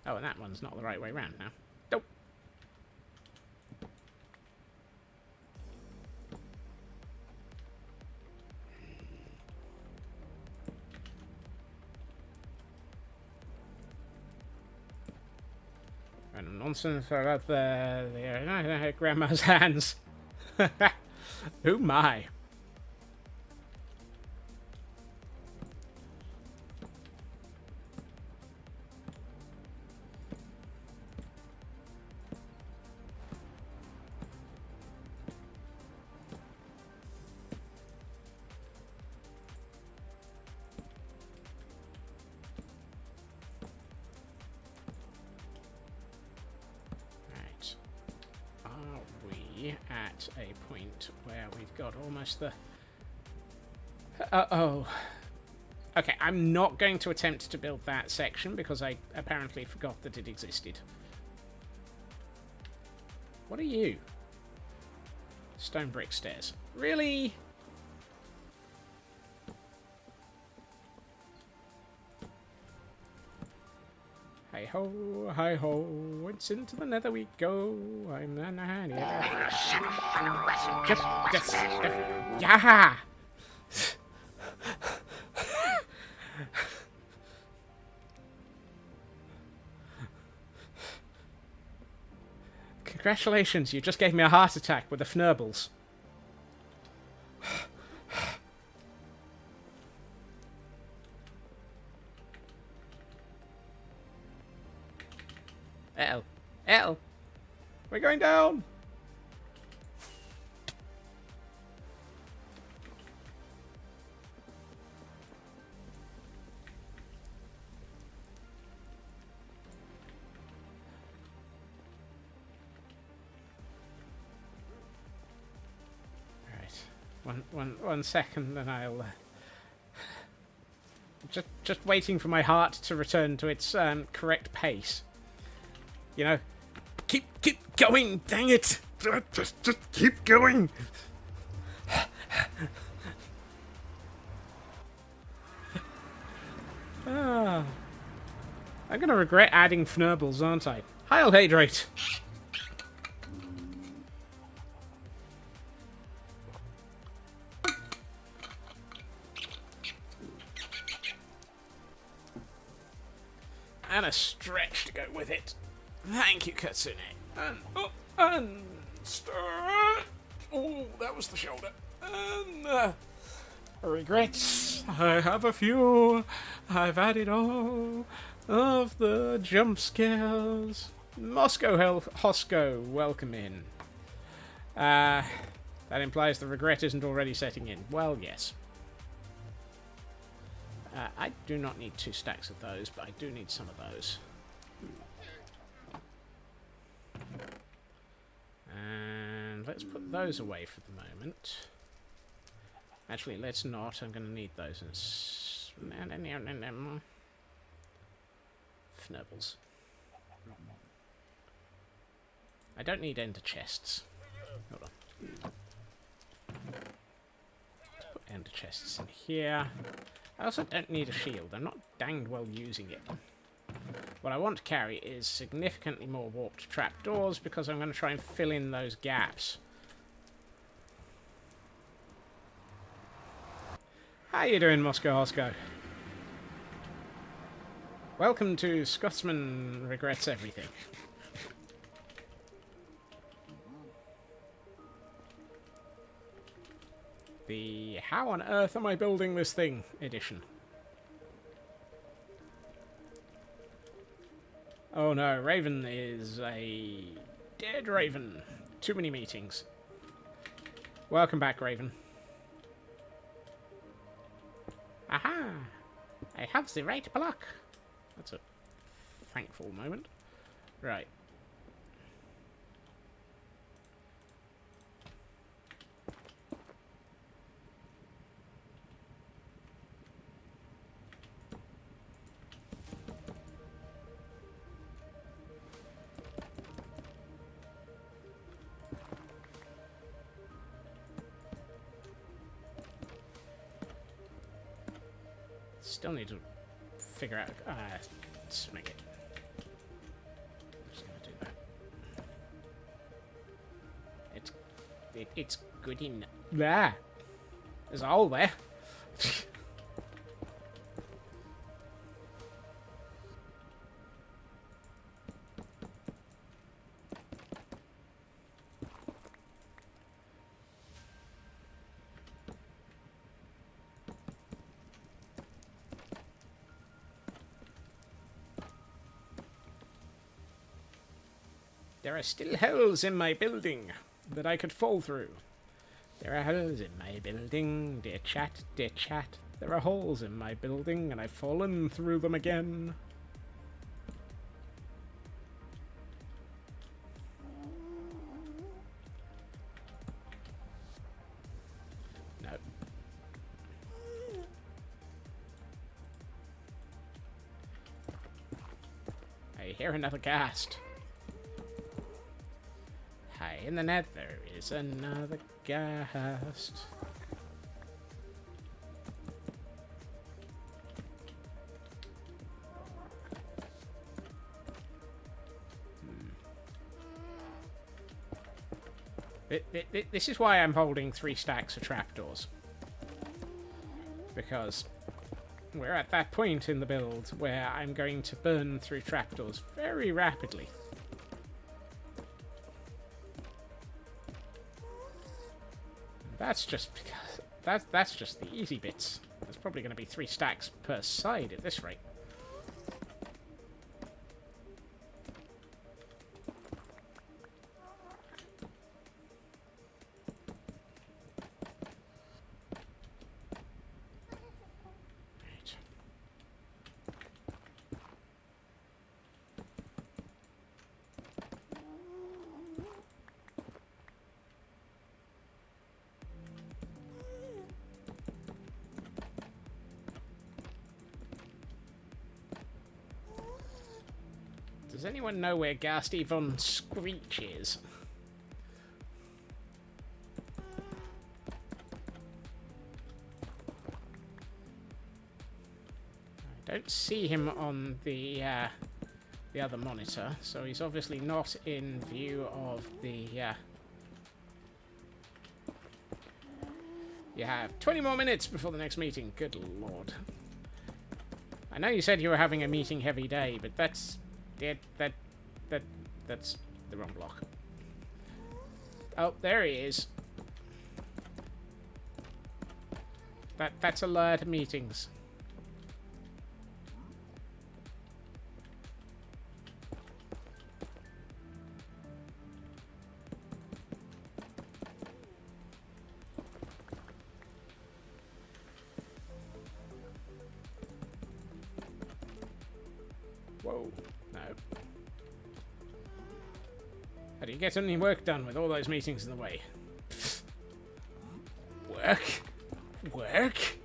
Oh, and that one's not the right way round now. Nope. Random nonsense about the grandma's hands. Oh my. At a point where we've got almost the... oh. Okay, I'm not going to attempt to build that section because I apparently forgot that it existed. What are you? Stone brick stairs. Really? Hi ho, hi ho, it's into the nether we go. I'm the nanny. Yeah! Congratulations, you just gave me a heart attack with the fnurbles. Uh-oh. Uh-oh. We're going down! One second, and I'll just waiting for my heart to return to its correct pace. You know, keep going. Dang it! Just keep going. I'm gonna regret adding fnurbles, aren't I? Heil hydrate. And a stretch to go with it. Thank you, Katsune. And start. Oh, that was the shoulder. And regrets. I have a few. I've added all of the jump scares. Moscow Hosco, welcome in. That implies the regret isn't already setting in. Well, yes. I do not need 2 stacks of those, but I do need some of those. And let's put those away for the moment. Actually, let's not. I'm going to need those as... Fnurbles. I don't need ender chests. Hold on. Let's put ender chests in here. I also don't need a shield. I'm not danged well using it. What I want to carry is significantly more warped trapdoors because I'm going to try and fill in those gaps. How you doing, Moscow Hosco? Welcome to Scotsman Regrets Everything. The How on Earth Am I Building This Thing edition. Oh no, Raven is a dead Raven. Too many meetings. Welcome back, Raven. Aha! I have the right block. That's a thankful moment. Right. Still need to figure out... let's make it. I'm just gonna do that. It's good enough. There! There's a hole there. There are still holes in my building that I could fall through. There are holes in my building, dear chat, dear chat. There are holes in my building, and I've fallen through them again. No. I hear another ghast. Hi, in the nether is another ghast. This is why I'm holding 3 stacks of trapdoors. Because we're at that point in the build where I'm going to burn through trapdoors very rapidly. That's just because that's just the easy bits. There's probably going to be 3 stacks per side at this rate. Does anyone know where Ghasty Von Screech is? I don't see him on the other monitor, so he's obviously not in view of the... You have 20 more minutes before the next meeting. Good lord. I know you said you were having a meeting-heavy day, but that's... That's the wrong block. Oh, there he is. That's a lot of meetings. Whoa, no. How do you get any work done with all those meetings in the way? Work? Work?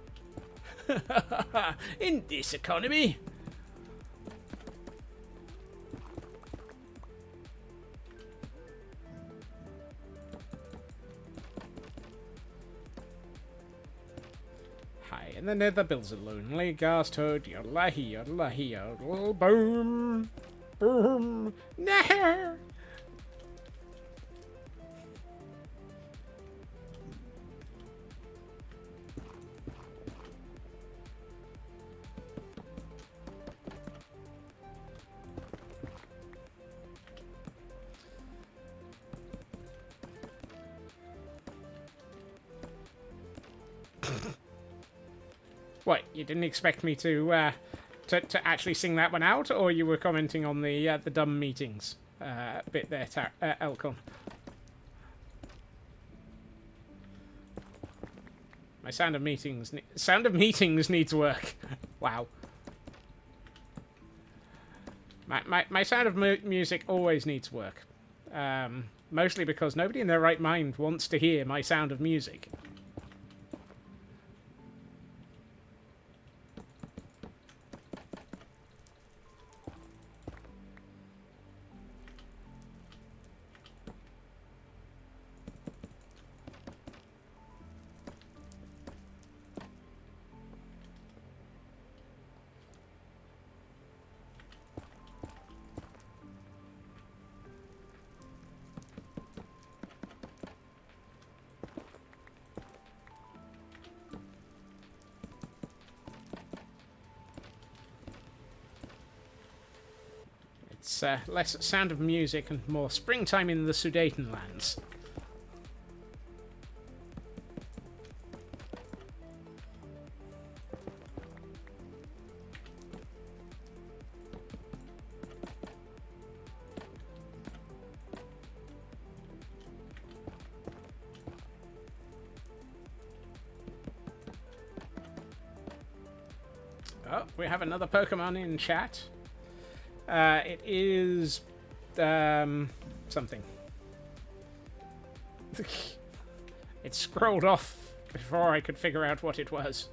In this economy? Hi, and the nether builds a lonely ghast hood. Yodelah, yodelah, yodel, boom, boom, no. What, you didn't expect me to actually sing that one out, or you were commenting on the dumb meetings bit there, Elcon? My sound of meetings needs work. Wow. My sound of music always needs work. Mostly because nobody in their right mind wants to hear my sound of music. It's less sound of music and more springtime in the Sudetenlands. Oh, we have another Pokemon in chat. It is something. It scrolled off before I could figure out what it was.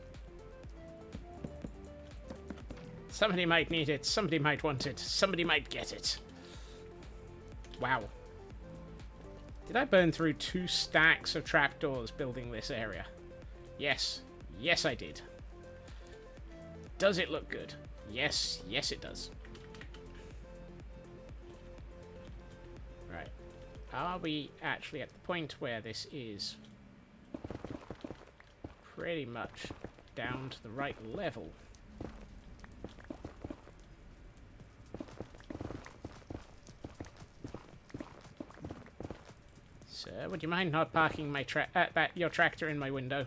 Somebody might need it, somebody might want it, somebody might get it. Wow. Did I burn through 2 stacks of trapdoors building this area? Yes. Yes, I did. Does it look good? Yes. Yes, it does. Right. Are we actually at the point where this is pretty much down to the right level? Sir, would you mind not parking my your tractor in my window?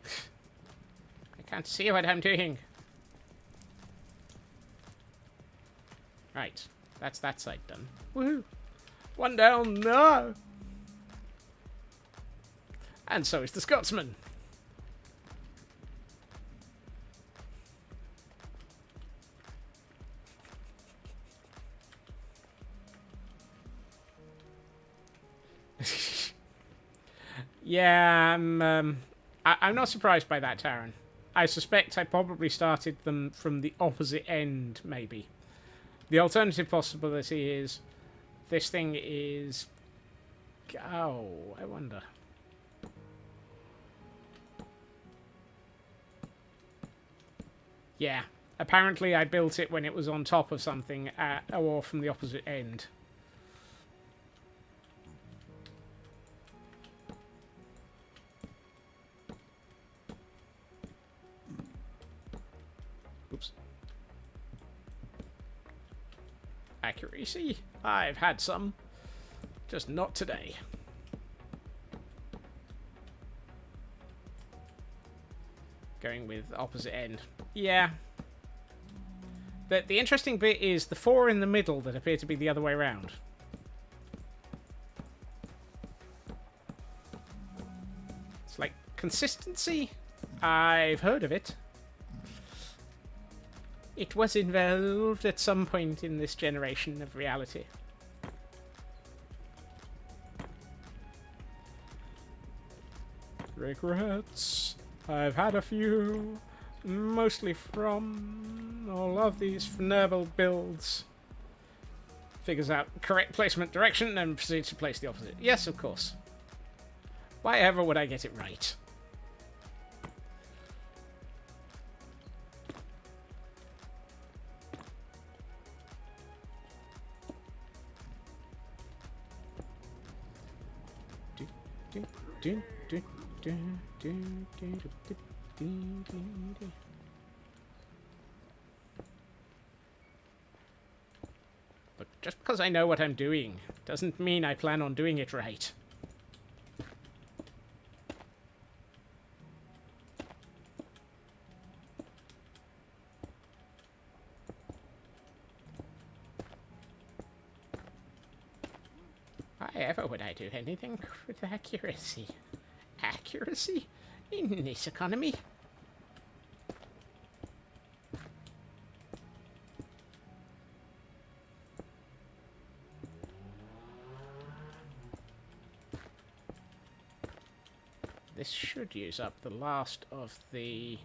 I can't see what I'm doing. Right, that's that side done. Woohoo! 1 down, no! And so is the Scotsman. Yeah, I'm not surprised by that, Taran. I suspect I probably started them from the opposite end, maybe. The alternative possibility is this thing is... Oh, I wonder. Yeah, apparently I built it when it was on top of something, or from the opposite end. Oops. Accuracy? I've had some. Just not today. Going with opposite end. Yeah. The interesting bit is the 4 in the middle that appear to be the other way around. It's like consistency? I've heard of it. It was involved at some point in this generation of reality. Regrets. I've had a few. Mostly from all of these Fnurble builds. Figures out correct placement direction and proceeds to place the opposite. Yes, of course. Why ever would I get it right? Look, just because I know what I'm doing doesn't mean I plan on doing it right. Why ever would I do anything with accuracy? Accuracy? In this economy? This should use up the last of the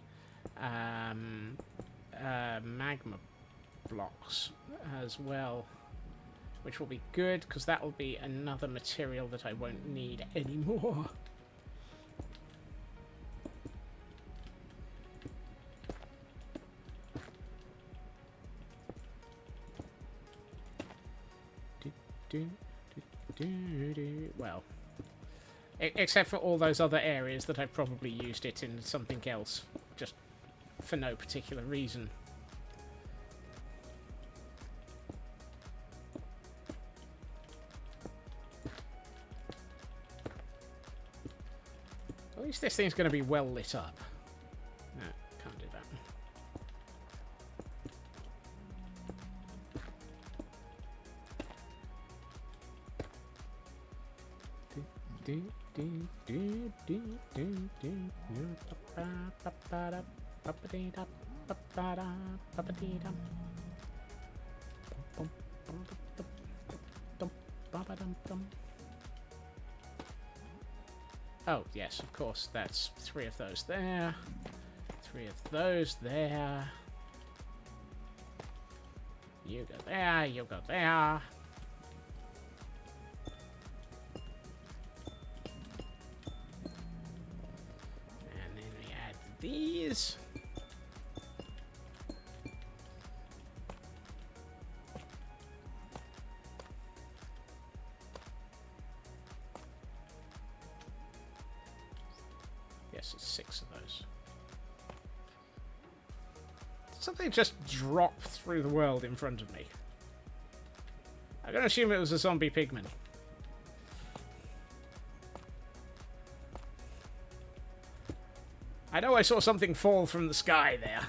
magma blocks as well, which will be good because that will be another material that I won't need anymore. Well, except for all those other areas that I've probably used it in something else, just for no particular reason. At least this thing's going to be well lit up. No, can't do that. Oh, yes, of course, that's 3 of those there, 3 of those there. You go there, you go there. is. Yes, it's 6 of those. Something just dropped through the world in front of me. I'm going to assume it was a zombie pigman. I know I saw something fall from the sky there.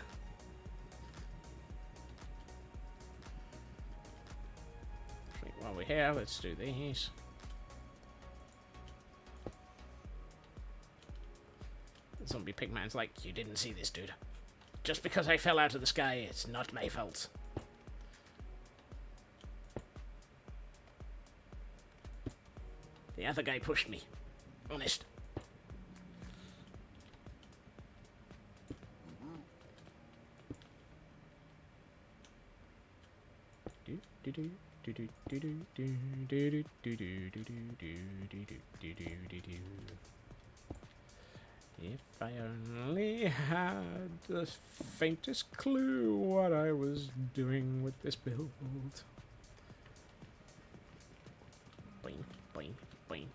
While we're here, let's do these. The zombie pigman's like, you didn't see this, dude. Just because I fell out of the sky, it's not my fault. The other guy pushed me. Honest. If I only had the faintest clue what I was doing with this build. Boing, boing, boing.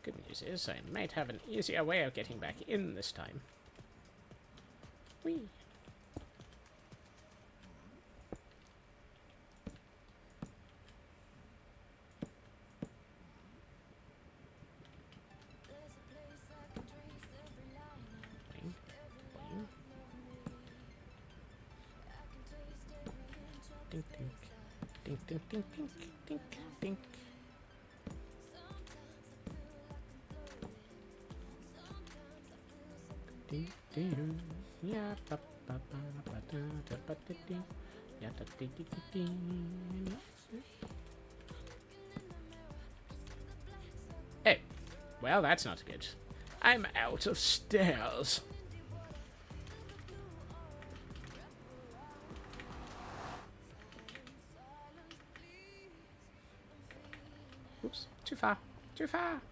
Good news is I might have an easier way of getting back in this time. Whee! Dink, dink, dink, dink, dink, dink, dink, dink. Hey, well, that's not good. I'm out of stairs. Oops, too far, too far.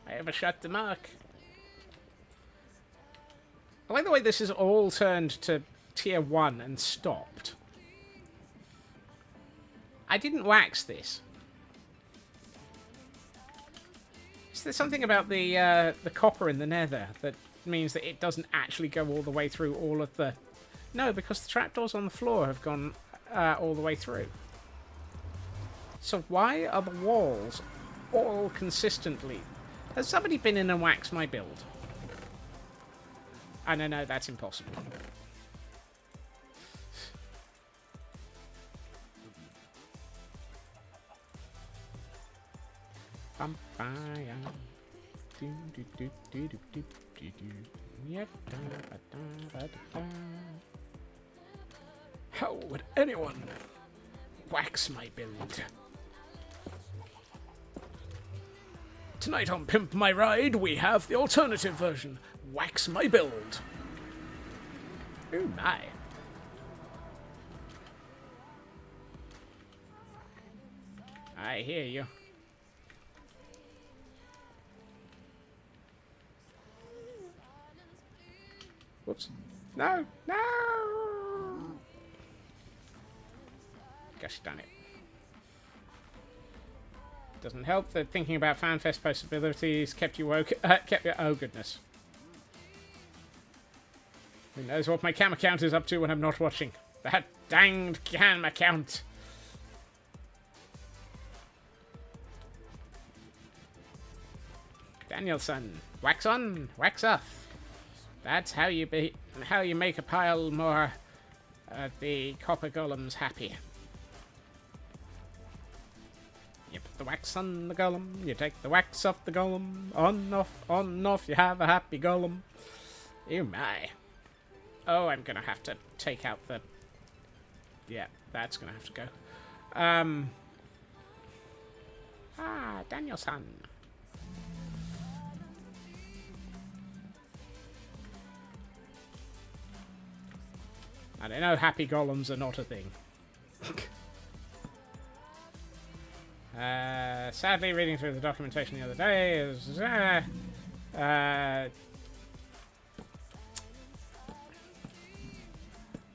I overshot the mark. I like the way this is all turned to tier 1 and stopped. I didn't wax this. Is there something about the copper in the nether that means that it doesn't actually go all the way through all of the... No, because the trapdoors on the floor have gone all the way through. So why are the walls all consistently... Has somebody been in and waxed my build? I don't know, that's impossible. How would anyone wax my build? Tonight on Pimp My Ride, we have the alternative version. Wax my build. Oh my. I hear you. Whoops. No! No! Gosh darn it. Doesn't help that thinking about FanFest possibilities kept you woke. Oh goodness. Who knows what my cam account is up to when I'm not watching? That danged cam account. Danielson, wax on, wax off. That's how you make a pile more the copper golems happy. You put the wax on the golem, you take the wax off the golem, on, off, you have a happy golem. Oh my. Oh, I'm gonna have to take out the... Yeah, that's gonna have to go. Danielson. And I know happy golems are not a thing. Sadly, reading through the documentation the other day is...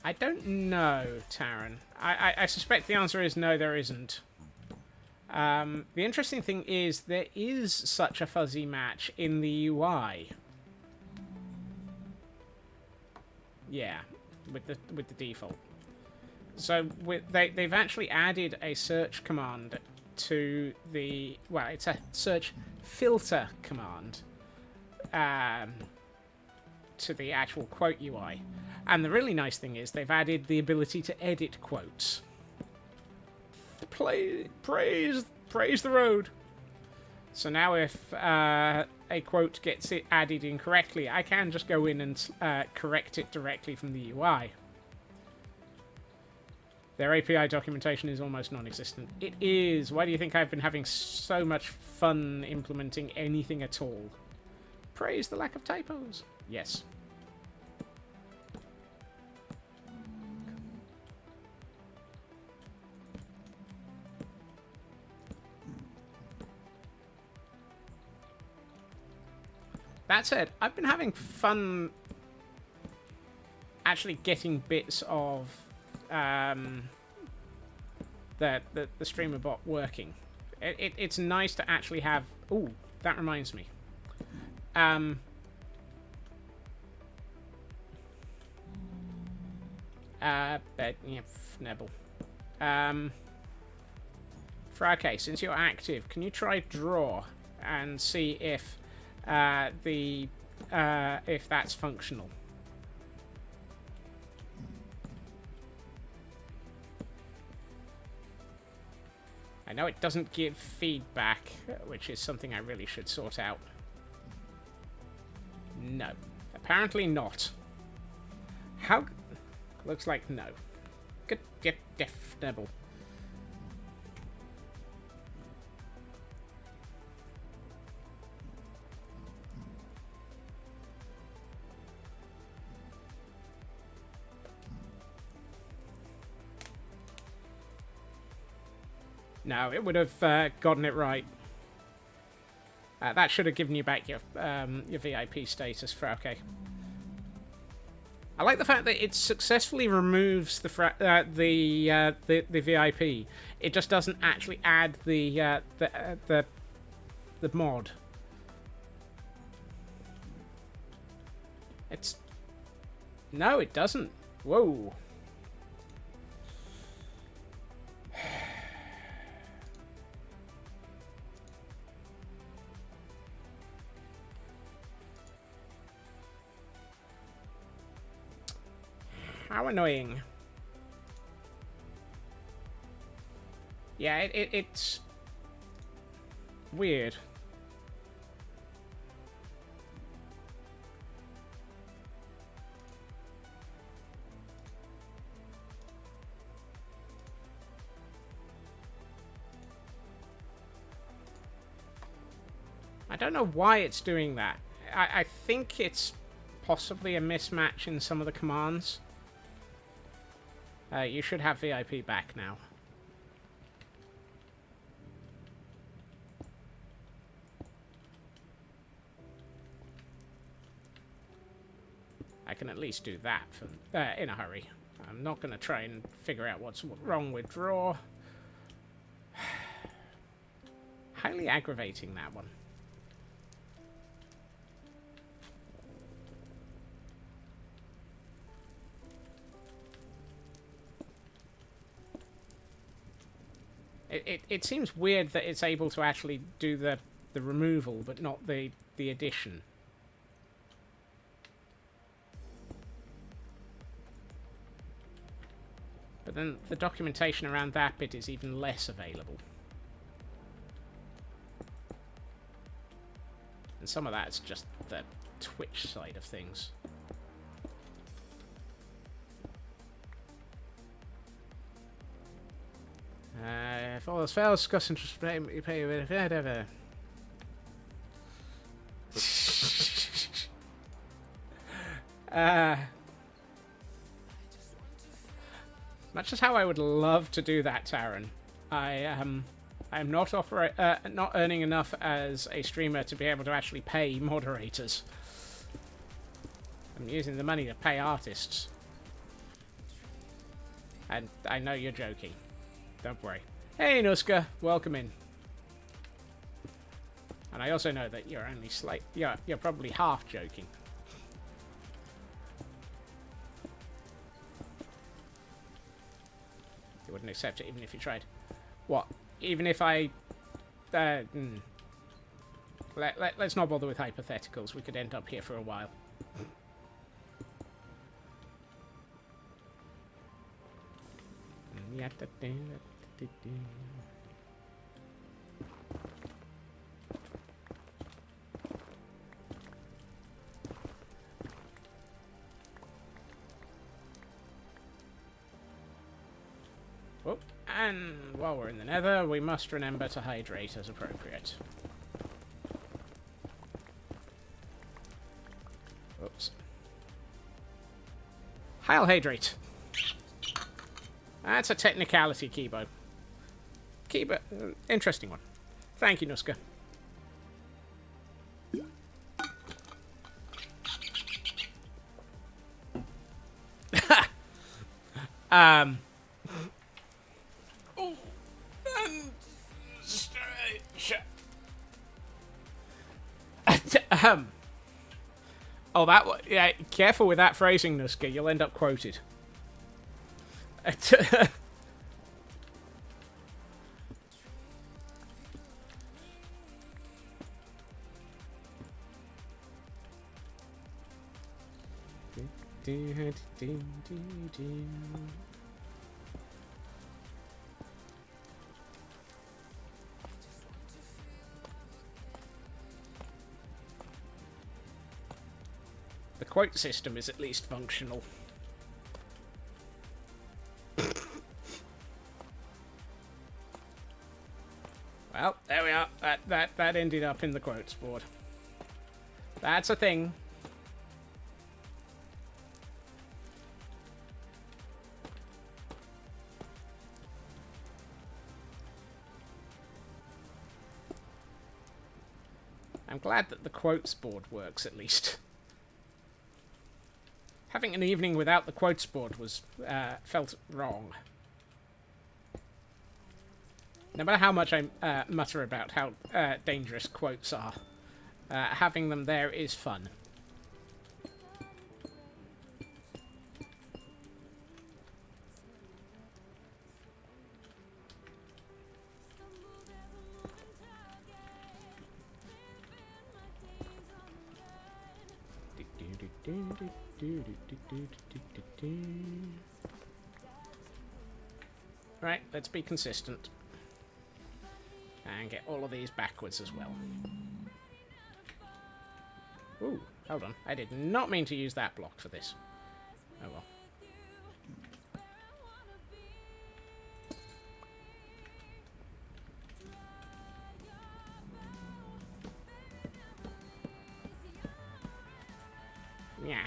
I don't know, Taran. I suspect the answer is no, there isn't. The interesting thing is there is such a fuzzy match in the UI. Yeah, with the default. So they've actually added a search command to the... Well, it's a search filter command to the actual quote UI. And the really nice thing is they've added the ability to edit quotes. Praise the road. So now if a quote gets it added incorrectly, I can just go in and correct it directly from the UI. Their API documentation is almost non-existent. It is. Why do you think I've been having so much fun implementing anything at all? Praise the lack of typos. Yes. That said, I've been having fun actually getting bits of the streamer bot working. It's nice to actually have... Ooh, that reminds me. Nebel. Okay, since you're active, can you try draw and see if if that's functional? I know it doesn't give feedback, which is something I really should sort out. No. Apparently not. How... Looks like no. Good. Yep, def double. No, it would have gotten it right. That should have given you back your VIP status for okay. I like the fact that it successfully removes the VIP. It just doesn't actually add the mod. It's... No, it doesn't. Whoa. How annoying. Yeah, it's weird. I don't know why it's doing that. I think it's possibly a mismatch in some of the commands. You should have VIP back now. I can at least do that for, in a hurry. I'm not going to try and figure out what's wrong with draw. Highly aggravating, that one. It seems weird that it's able to actually do the removal, but not the addition. But then the documentation around that bit is even less available. And some of that's just the Twitch side of things. If all else fails, discuss interest rate, you pay whatever. Much as how I would love to do that, Taran, I I'm not not earning enough as a streamer to be able to actually pay moderators. I'm using the money to pay artists. And I know you're joking. Don't worry. Hey, Nuska, welcome in. And I also know that you're only you're probably half joking. You wouldn't accept it even if you tried. What? Even if I... Let's not bother with hypotheticals. We could end up here for a while. Oh, and while we're in the nether, we must remember to hydrate as appropriate. Oops. I'll hydrate. That's a technicality, Kibo. Kibo, interesting one. Thank you, Nuska. Oh, that one. Yeah, careful with that phrasing, Nuska. You'll end up quoted. The quote system is at least functional. Well, there we are. That ended up in the quotes board. That's a thing. I'm glad that the quotes board works, at least. Having an evening without the quotes board was felt wrong. No matter how much I mutter about how dangerous quotes are, having them there is fun. Right, let's be consistent. And get all of these backwards as well. Ooh, hold on. I did not mean to use that block for this. Oh well. Yeah.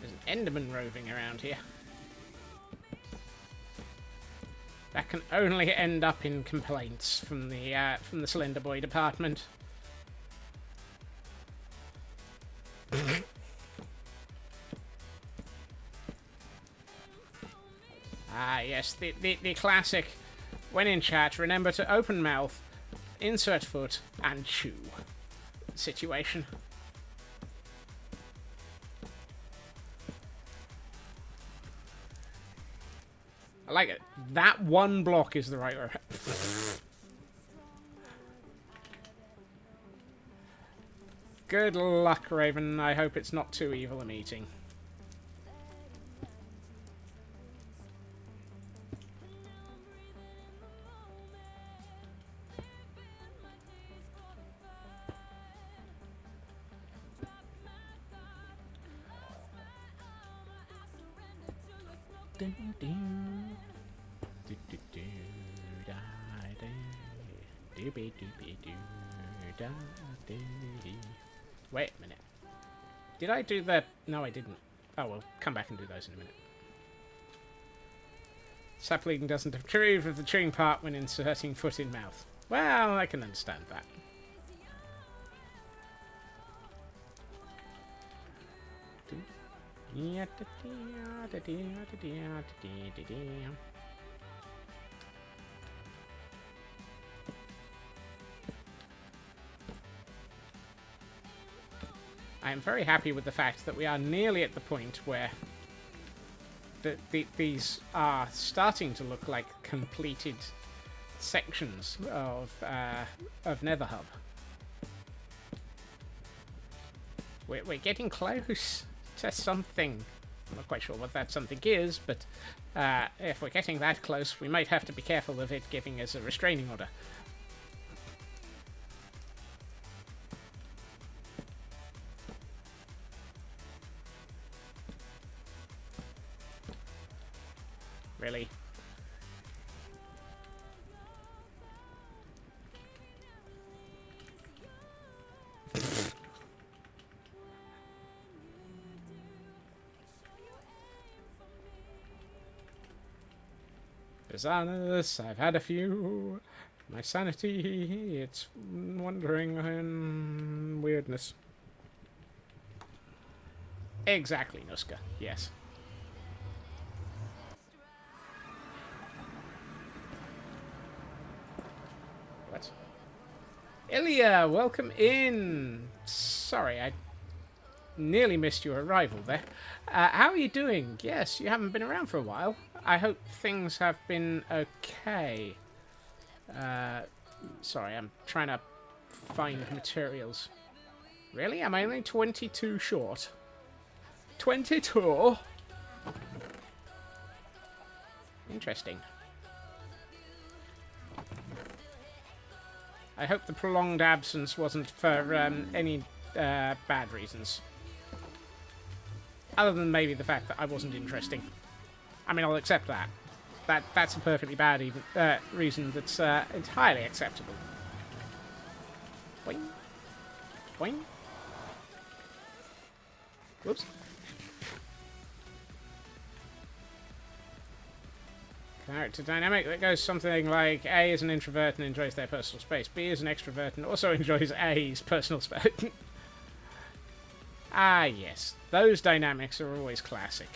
There's an Enderman roving around here. That can only end up in complaints from the Slender Boy department. Ah, yes, the classic. When in chat, remember to open mouth, insert foot, and chew situation. I like it. That one block is the right way. Good luck, Raven. I hope it's not too evil a meeting. Wait a minute. Did I do the... No, I didn't. Oh, we'll come back and do those in a minute. Sapling doesn't approve of the chewing part when inserting foot in mouth. Well, I can understand that. I am very happy with the fact that we are nearly at the point where these are starting to look like completed sections of Nether Hub. We're getting close to something. I'm not quite sure what that something is, but if we're getting that close, we might have to be careful of it giving us a restraining order. Really? Dishonest, I've had a few. My sanity, it's wandering in weirdness. Exactly, Nuska. Yes. What? Ilya, welcome in. Sorry, I nearly missed your arrival there. How are you doing? Yes, you haven't been around for a while. I hope things have been okay. Sorry, I'm trying to find materials. Really? Am I only 22 short? 22? Interesting. I hope the prolonged absence wasn't for any bad reasons. Other than maybe the fact that I wasn't interesting. I mean, I'll accept that. That's a perfectly bad reason that's entirely acceptable. Boing. Boing. Whoops. Character dynamic that goes something like A is an introvert and enjoys their personal space. B is an extrovert and also enjoys A's personal space. Ah, yes. Those dynamics are always classic.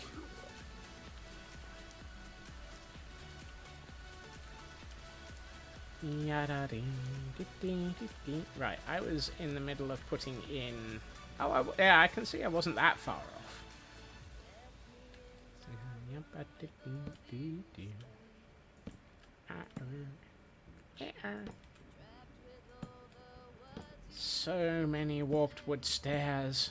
Right, I was in the middle of putting in... Oh, yeah, I can see I wasn't that far off. So many warped wood stairs.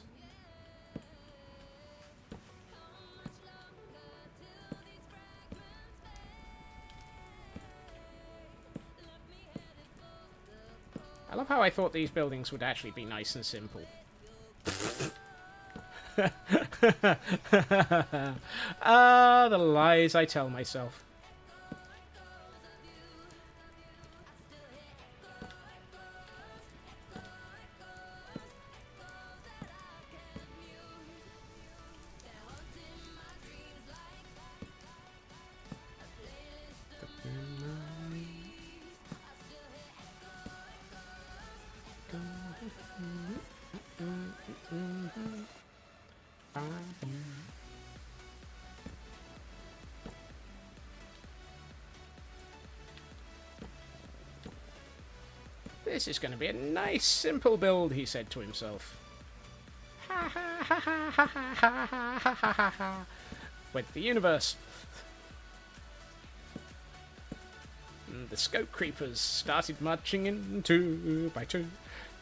I love how I thought these buildings would actually be nice and simple. Ah, the lies I tell myself. This is going to be a nice, simple build, he said to himself. Ha ha ha ha ha ha ha ha ha ha ha. With the universe. And the scope creepers started marching in 2 by 2.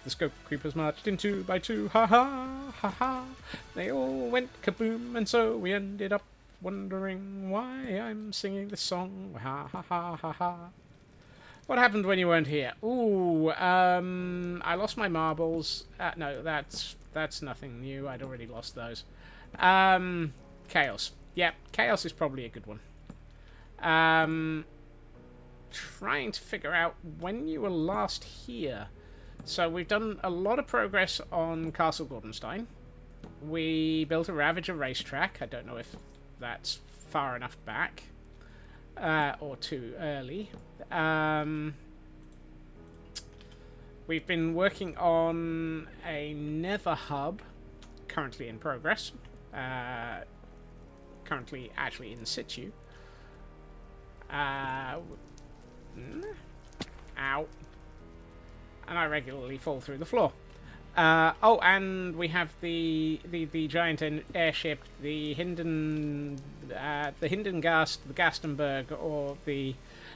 The scope creepers marched in 2 by 2. Ha ha ha ha. They all went kaboom, and so we ended up wondering why I'm singing this song. Ha ha ha ha ha. What happened when you weren't here? Ooh, I lost my marbles. No, that's nothing new. I'd already lost those. Chaos. Yep, chaos is probably a good one. Trying to figure out when you were last here. So we've done a lot of progress on Castle Gordonstein. We built a Ravager racetrack. I don't know if that's far enough back. or too early. We've been working on a nether hub, currently in progress. Currently actually in situ. Ow. And I regularly fall through the floor. Oh, and we have the giant airship, the Hindengast, the Gastenberg, or the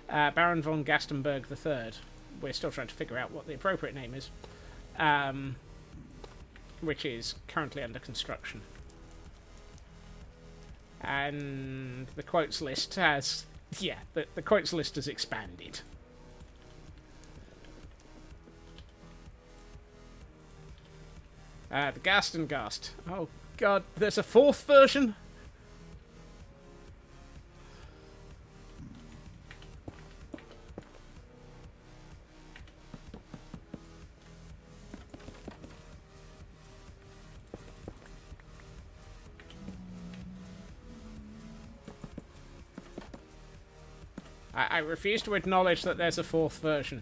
Baron von Gastenberg III. We're still trying to figure out what the appropriate name is, which is currently under construction. And the quotes list has, the quotes list has expanded. The Gastengast. Oh god, there's a 4th version? I refuse to acknowledge that there's a 4th version.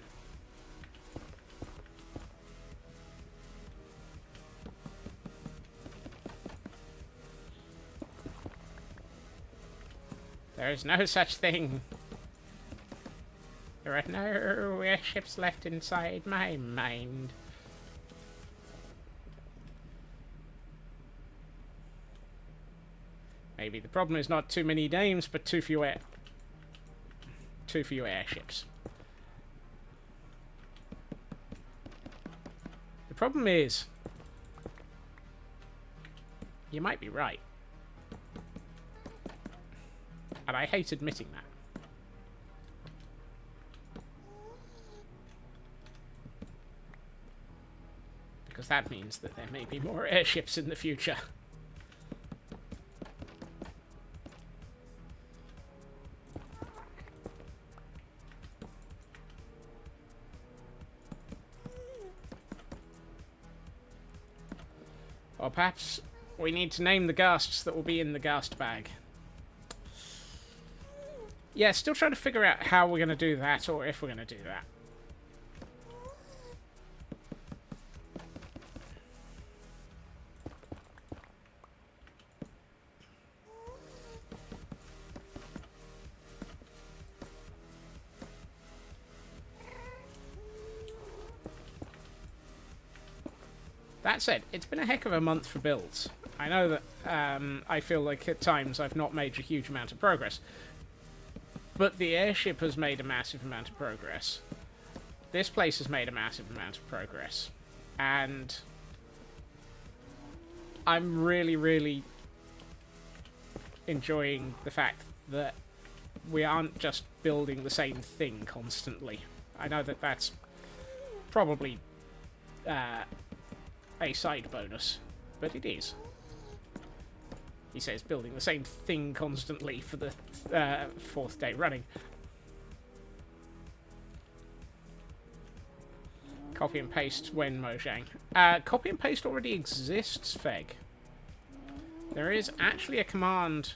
There is no such thing. There are no airships left inside my mind. Maybe the problem is not too many names, but too few airships. The problem is, you might be right. And I hate admitting that. Because that means that there may be more airships in the future. Or perhaps we need to name the ghasts that will be in the ghast bag. Yeah, still trying to figure out how we're going to do that, or if we're going to do that. That said, it's been a heck of a month for builds. I know that I feel like at times I've not made a huge amount of progress. But the airship has made a massive amount of progress. This place has made a massive amount of progress. And I'm really, really enjoying the fact that we aren't just building the same thing constantly. I know that that's probably a side bonus, but it is. He says building the same thing constantly for the 4th day running. Copy and paste when Mojang. Copy and paste already exists, Feg. There is actually a command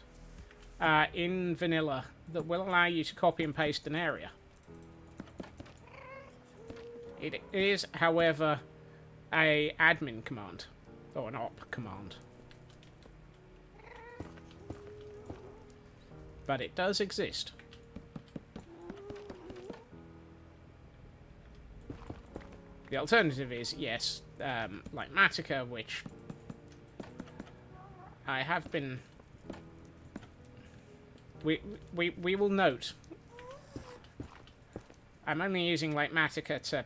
in vanilla that will allow you to copy and paste an area. It is, however, a admin command, or an op command. But it does exist. The alternative is, yes, like Matica, which I have been... We will note. I'm only using like Matica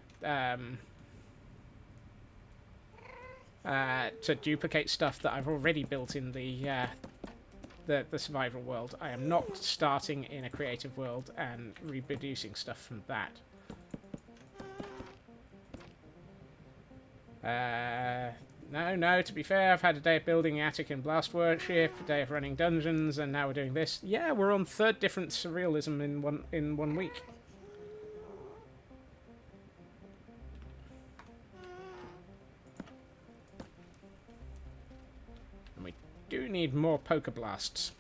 to duplicate stuff that I've already built in the survival world. I am not starting in a creative world and reproducing stuff from that. No, to be fair, I've had a day of building attic and blast worship, a day of running dungeons, and now we're doing this. Yeah, we're on 3rd different surrealism in one week. And we do need more poker blasts.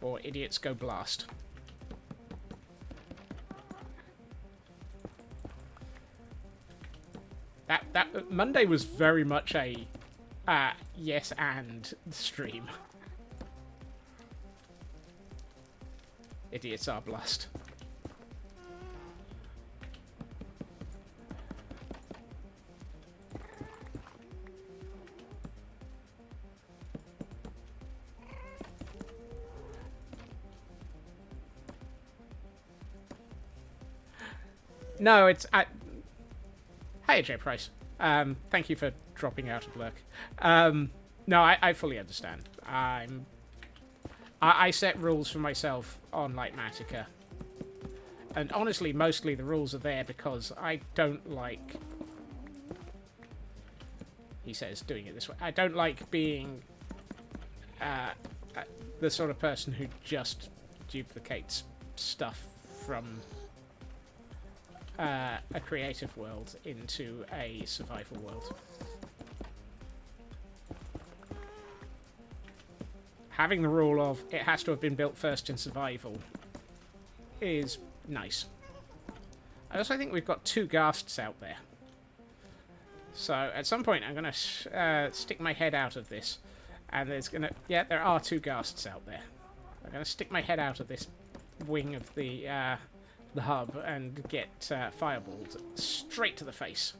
Or idiots go blast. That Monday was very much a yes and stream. Idiots are blast. No, it's... Hey, J Price. Thank you for dropping out of lurk. No, I fully understand. I set rules for myself on Lightmatica. And honestly, mostly the rules are there because I don't like... He says, doing it this way. I don't like being the sort of person who just duplicates stuff from a creative world into a survival world. Having the rule of it has to have been built first in survival is nice. I also think we've got 2 ghasts out there. So at some point I'm going to stick my head out of this. And there's going to... Yeah, there are 2 ghasts out there. I'm going to stick my head out of this wing of the hub and get fireballed straight to the face.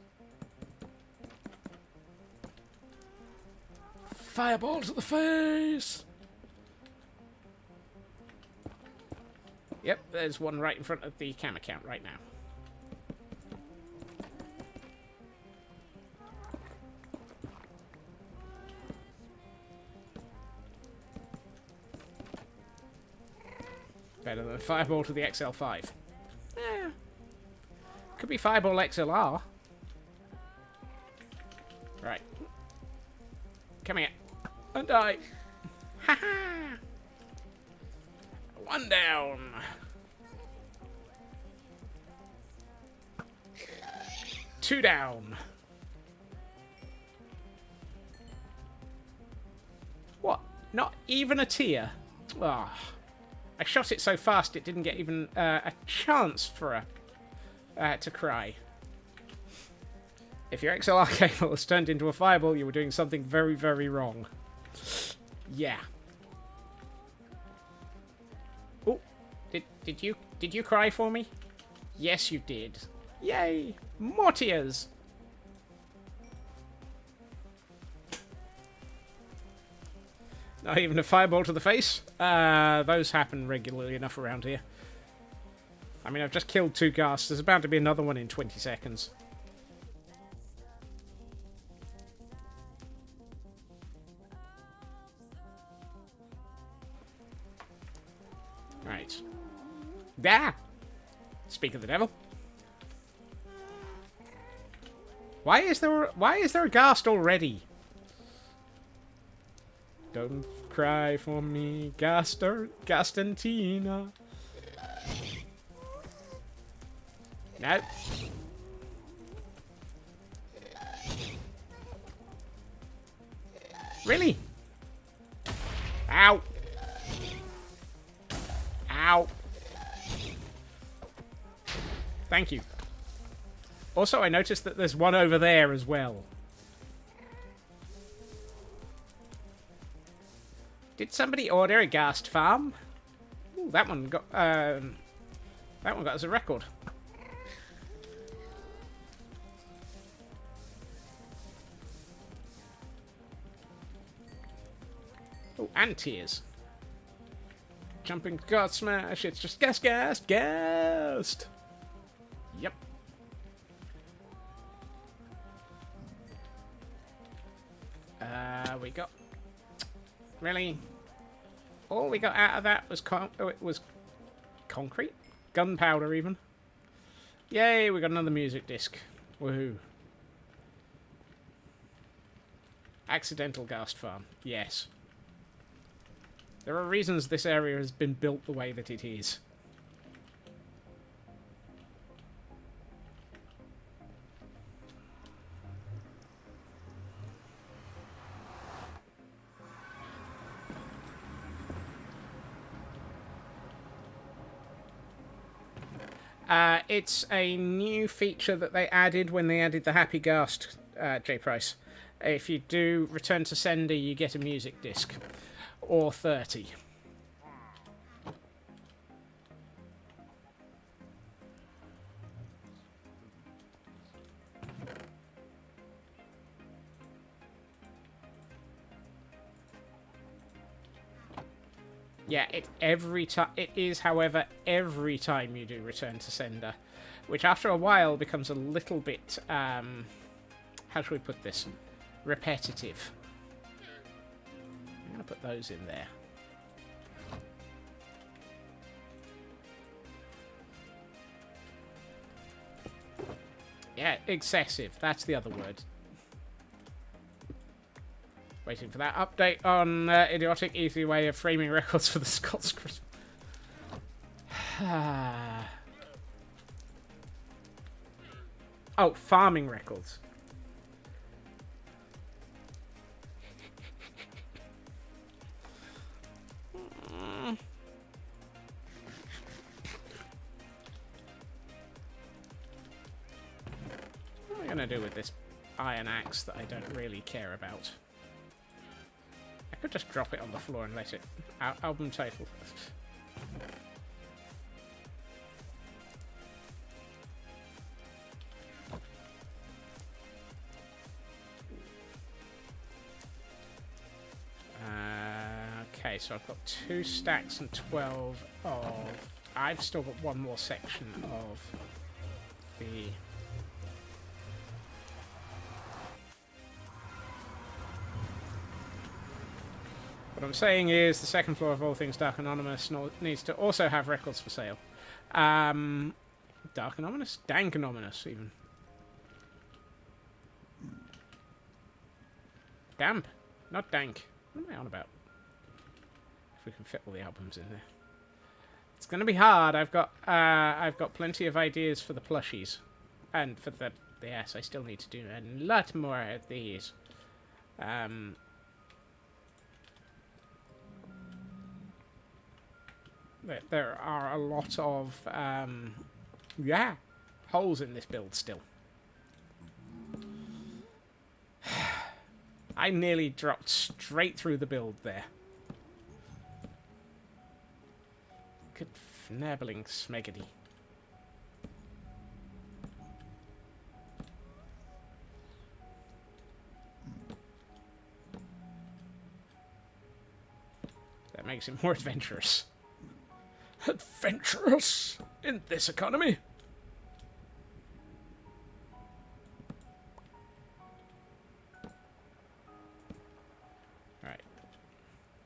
Fireball to the face! Yep, there's one right in front of the cam account right now. Better than Fireball to the XL5. Eh. Could be Fireball XLR. Right. Come here. And die. Ha ha! 1 down. Two down. What? Not even a tear? Ah. Oh. I shot it so fast it didn't get even a chance for to cry. If your XLR cable was turned into a fireball, you were doing something very, very wrong. Yeah. Oh, did you cry for me? Yes, you did. Yay! More tears. Not even a fireball to the face. Those happen regularly enough around here. I mean, I've just killed 2 ghasts. There's about to be another one in 20 seconds. Right. Ah! Speak of the devil. Why is there a ghast already? Don't cry for me, Gastantina. No. Really? Ow. Ow. Thank you. Also, I noticed that there's one over there as well. Did somebody order a ghast farm? Ooh, that one got us a record. Oh, and tears. Jumping god smash, it's just ghast. Yep. We got... Really? All we got out of that was concrete? Gunpowder, even. Yay, we got another music disc. Woohoo. Accidental ghast farm. Yes. There are reasons this area has been built the way that it is. It's a new feature that they added when they added the Happy Ghast, J Price. If you do return to sender, you get a music disc. Or 30. Yeah, it is, however, every time you do return to sender, which after a while becomes a little bit, how should we put this? Repetitive. I'm going to put those in there. Yeah, excessive. That's the other word. Waiting for that update on idiotic, easy way of framing records for the Scots Christmas. Oh, farming records. What am I going to do with this iron axe that I don't really care about? I could just drop it on the floor and let it... album title. Okay, so I've got 2 stacks and 12 of... I've still got one more section of the... What I'm saying is the second floor of All Things Dark Anonymous needs to also have records for sale. Dark Anonymous? Dank Anonymous, even. Damp, not dank. What am I on about? If we can fit all the albums in there. It's going to be hard. I've got plenty of ideas for the plushies. And for the... Yes, I still need to do a lot more of these. There are a lot of, holes in this build still. I nearly dropped straight through the build there. Good fnabbling smeggedy. That makes it more adventurous. Adventurous in this economy. Right.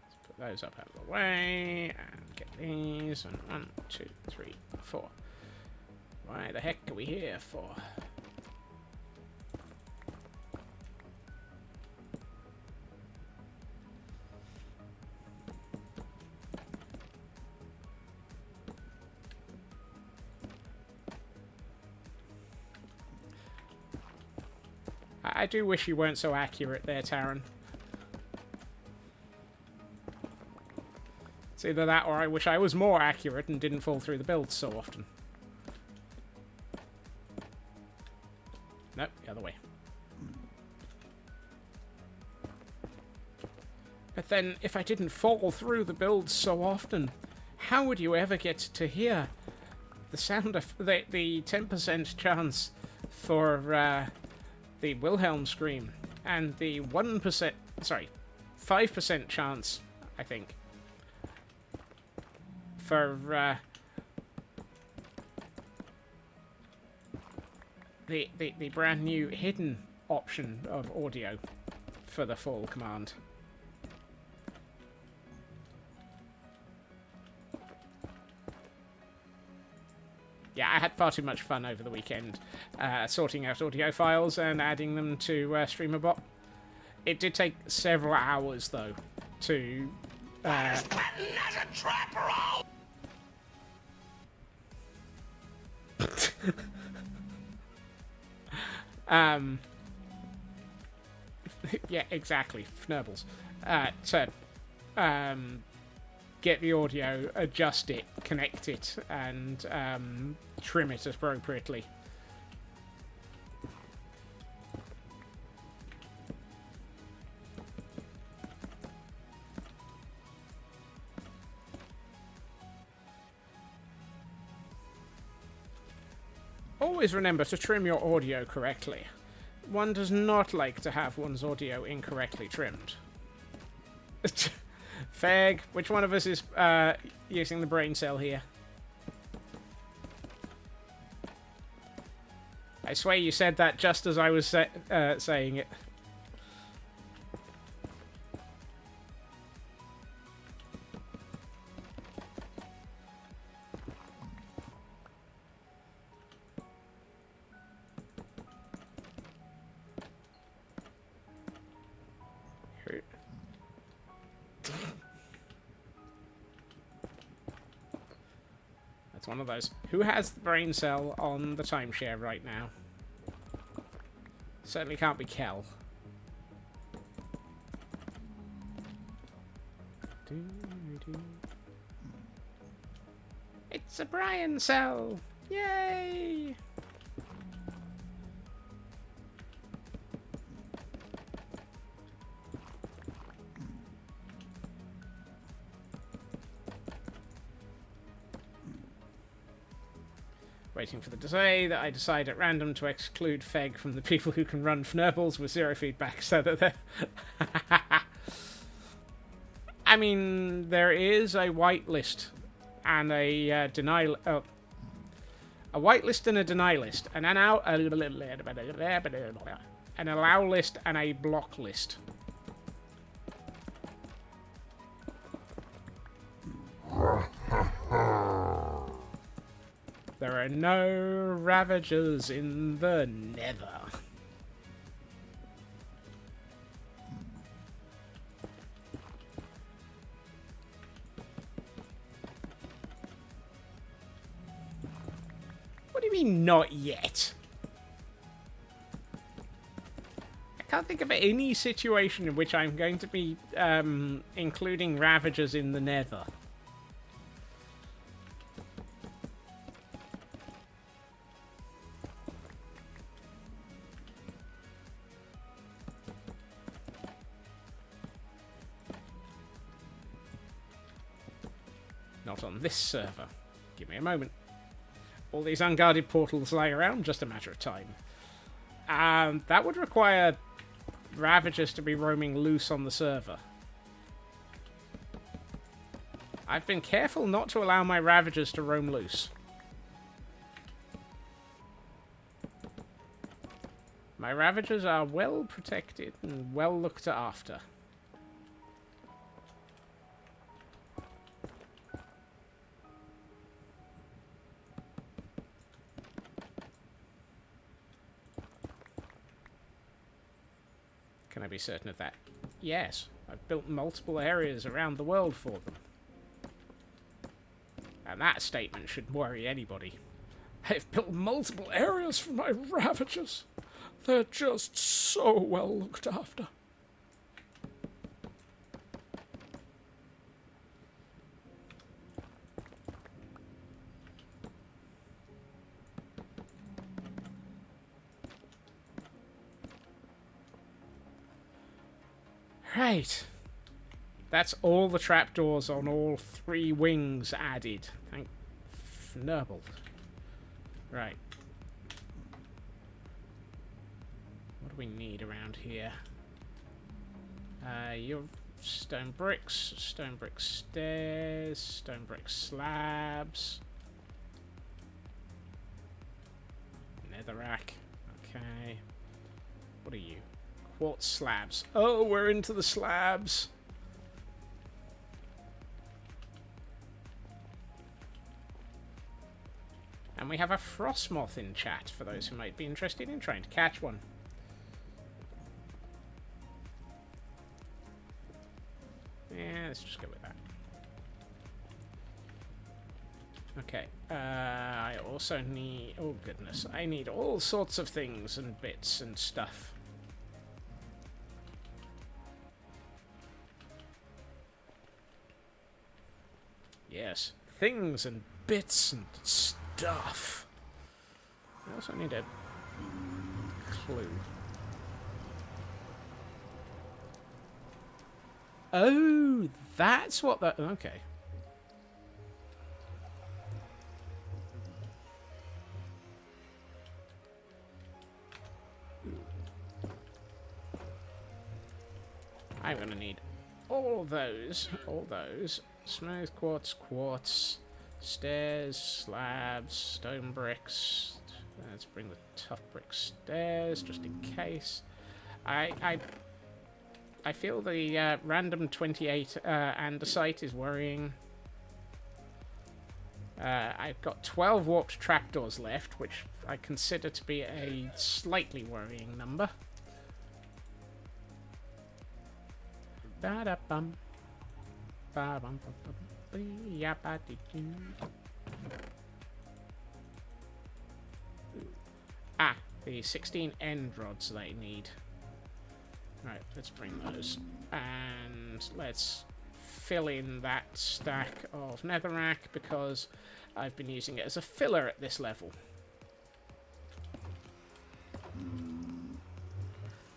Let's put those up out of the way and get these. And 1, 2, 3, 4. Why the heck are we here for? I do wish you weren't so accurate there, Taran. It's either that or I wish I was more accurate and didn't fall through the builds so often. Nope, the other way. But then, if I didn't fall through the builds so often, how would you ever get to hear the sound of the 10% chance for the Wilhelm scream and the 1%, sorry, 5% chance, I think, for the brand new hidden option of audio for the full command. Yeah, I had far too much fun over the weekend sorting out audio files and adding them to StreamerBot. It did take several hours, though, to... yeah, exactly. Fnurbles. To get the audio, adjust it, connect it, and trim it appropriately. Always remember to trim your audio correctly. One does not like to have one's audio incorrectly trimmed. Fag, which one of us is using the brain cell here? I swear you said that just as I was saying it. That's one of those. Who has the brain cell on the timeshare right now? Certainly can't be Kel. It's a Brian cell! Yay! Waiting for the day that I decide at random to exclude Feg from the people who can run Fnurbles with 0 feedback so that they're... I mean, there is a whitelist and a deny... a whitelist and a deny list. An allow list and a block list. There are no Ravagers in the nether. What do you mean, not yet? I can't think of any situation in which I'm going to be including Ravagers in the nether. Not on this server. Give me a moment. All these unguarded portals lying around, just a matter of time. That would require Ravagers to be roaming loose on the server. I've been careful not to allow my Ravagers to roam loose. My Ravagers are well protected and well looked after. Can I be certain of that? Yes, I've built multiple areas around the world for them. And that statement should worry anybody. I've built multiple areas for my Ravagers. They're just so well looked after. Right. That's all the trapdoors on all 3 wings added. Thank Fnurble. Right. What do we need around here? Your stone brick stairs, stone brick slabs. Netherrack. Okay. What are you? Quartz slabs. Oh, we're into the slabs. And we have a frost moth in chat for those who might be interested in trying to catch one. Yeah, let's just go with that. Okay. I also need... Oh, goodness. I need all sorts of things and bits and stuff. Yes, things and bits and stuff. I also need a clue. Oh, that's what that... Okay. I'm going to need all those. Smooth quartz, stairs, slabs, stone bricks. Let's bring the tough brick stairs, just in case. I feel the random 28 andesite is worrying. I've got 12 warped trapdoors left, which I consider to be a slightly worrying number. Ba-da-bum. Ah, the 16 end rods that I need. Right, let's bring those. And let's fill in that stack of netherrack because I've been using it as a filler at this level.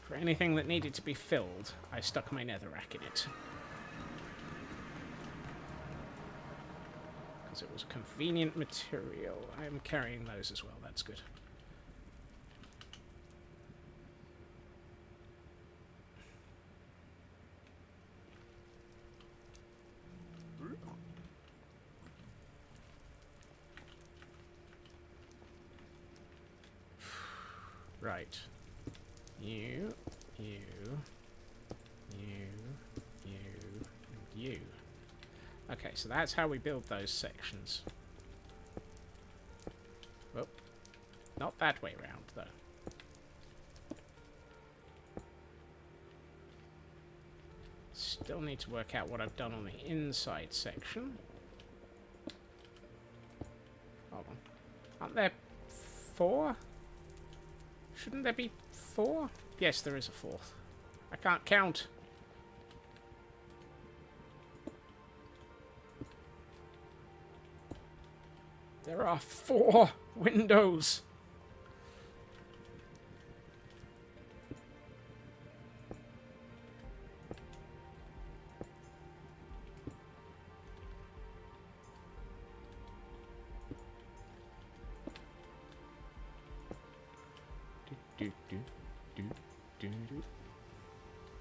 For anything that needed to be filled, I stuck my netherrack in it. Because it was a convenient material. I'm carrying those as well, that's good. Right. You, and you. Okay, so that's how we build those sections. Well, not that way round, though. Still need to work out what I've done on the inside section. Hold on. Aren't there 4? Shouldn't there be 4? Yes, there is a 4th. I can't count. There are 4 windows.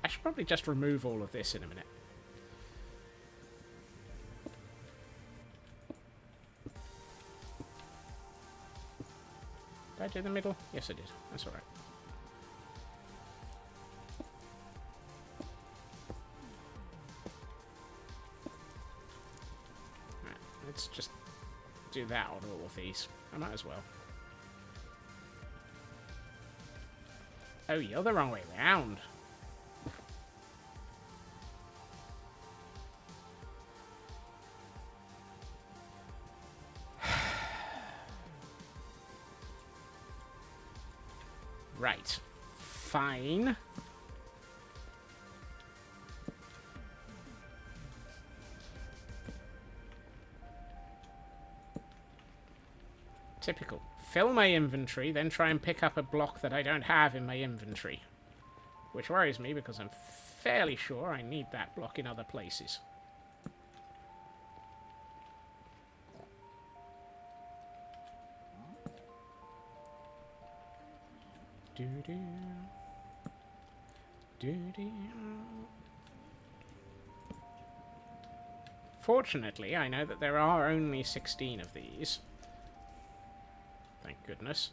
I should probably just remove all of this in a minute. Did I do the middle? Yes, I did. That's alright. Right, let's just do that on all of these. I might as well. Oh, you're the wrong way round. Right. Fine. Typical. Fill my inventory, then try and pick up a block that I don't have in my inventory. Which worries me because I'm fairly sure I need that block in other places. Doo-doo. Doo-doo. Fortunately, I know that there are only 16 of these. Thank goodness.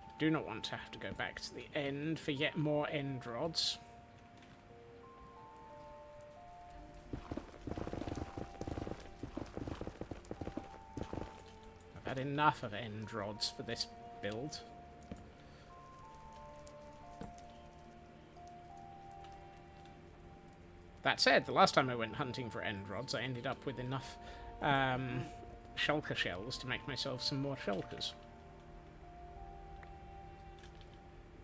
I do not want to have to go back to the end for yet more end rods. I've had enough of end rods for this build. That said, the last time I went hunting for end rods, I ended up with enough shulker shells to make myself some more shulkers.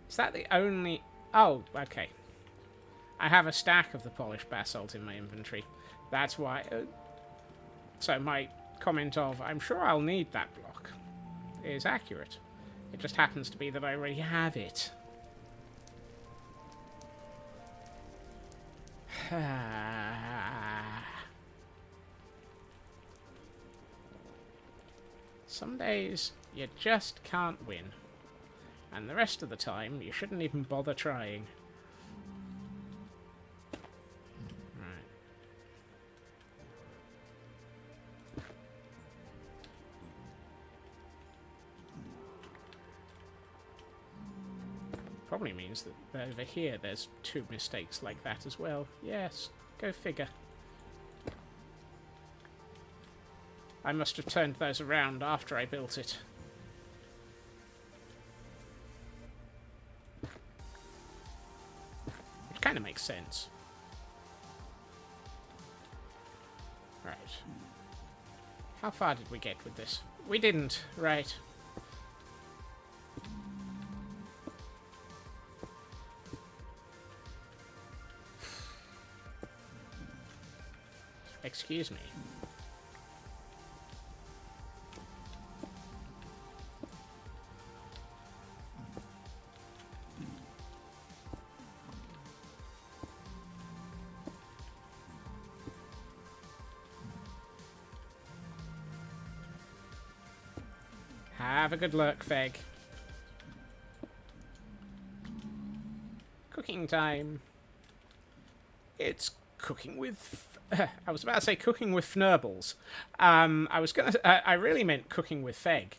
Is that the only... Oh, okay. I have a stack of the polished basalt in my inventory. That's why... So my comment of, I'm sure I'll need that block, is accurate. It just happens to be that I already have it. Some days you just can't win. And the rest of the time, you shouldn't even bother trying. Right. Probably means that over here there's 2 mistakes like that as well. Yes, go figure. I must have turned those around after I built it. Which kind of makes sense. Right. How far did we get with this? We didn't, right. Excuse me. Have a good look, Feg. Cooking time. It's cooking with... I was about to say cooking with Fnurbles. I really meant cooking with Feg.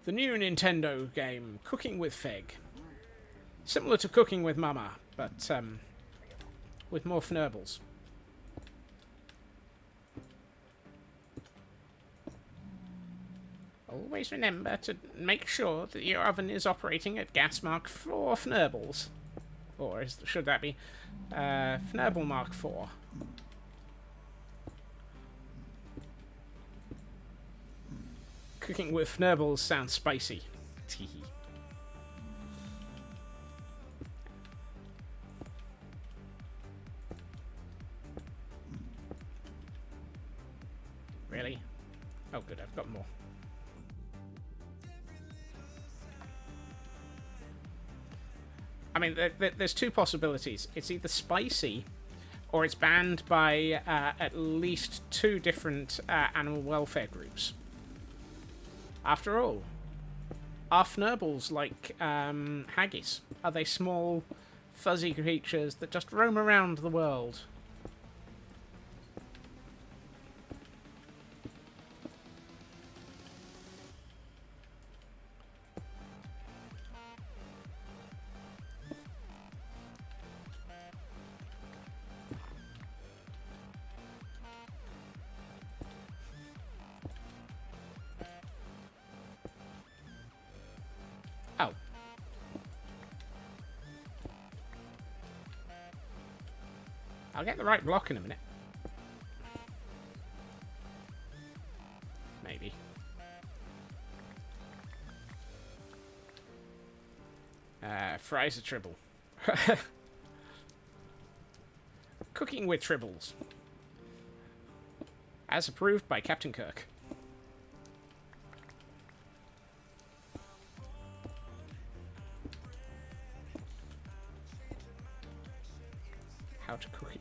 The new Nintendo game, Cooking with Feg. Similar to Cooking with Mama, but with more Fnurbles. Always remember to make sure that your oven is operating at gas mark 4 Fnurbles. Or should that be Fnurble mark 4? Cooking with Fnurbles sounds spicy. Teehee. Really? Oh good, I've got more. I mean, there's 2 possibilities. It's either spicy, or it's banned by at least 2 different animal welfare groups. After all, are Fnurbles like haggis? Are they small, fuzzy creatures that just roam around the world? Oh. I'll get the right block in a minute. Maybe. Fries a tribble. Cooking with tribbles. As approved by Captain Kirk.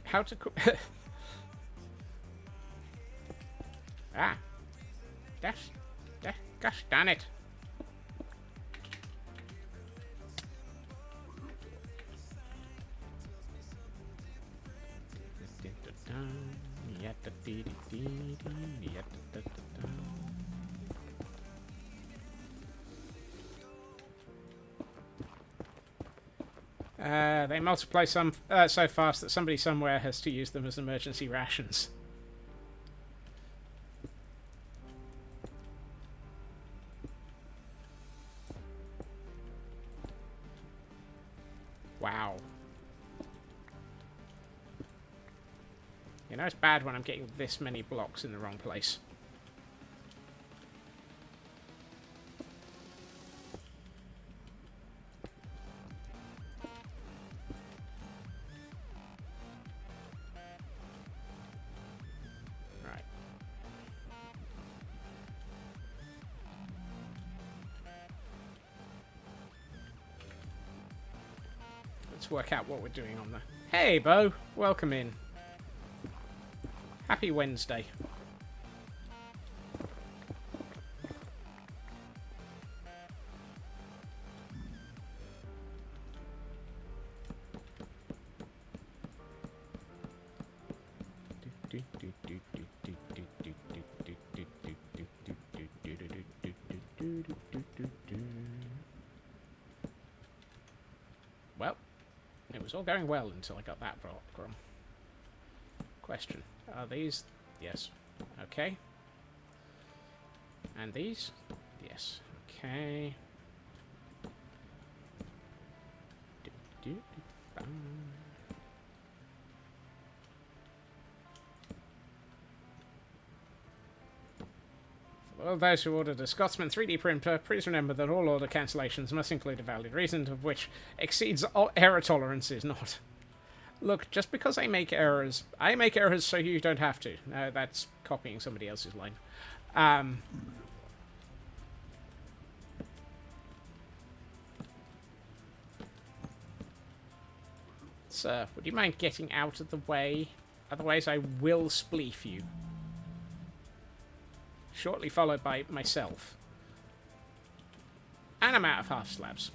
How to cook... Ah. Gosh darn it. They multiply so fast that somebody somewhere has to use them as emergency rations. Wow. You know, it's bad when I'm getting this many blocks in the wrong place. Let's work out what we're doing on the... Hey, Bo! Welcome in. Happy Wednesday. Well, it was all going well until I got that block wrong. Question. Are these? Yes. Okay. And these? Yes. Okay. For all those who ordered a Scotsman 3D printer, please remember that all order cancellations must include a valid reason, of which exceeds all error tolerances not. Look, just because I make errors so you don't have to. No, that's copying somebody else's line. Sir, would you mind getting out of the way? Otherwise I will spleef you. Shortly followed by myself. And I'm out of half slabs.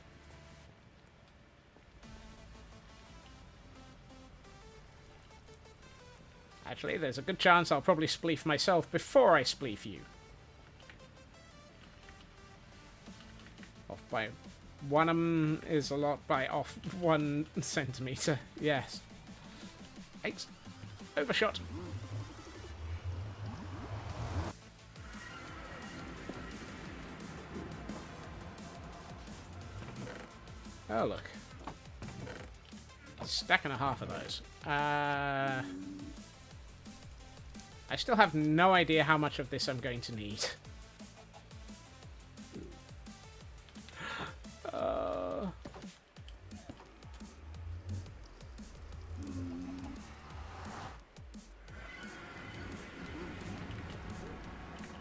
Actually, there's a good chance I'll probably spleef myself before I spleef you. Off by... One of them is a lot by off 1 centimetre. Yes. 8. Overshot. Oh, look. Stack and a half of those. I still have no idea how much of this I'm going to need.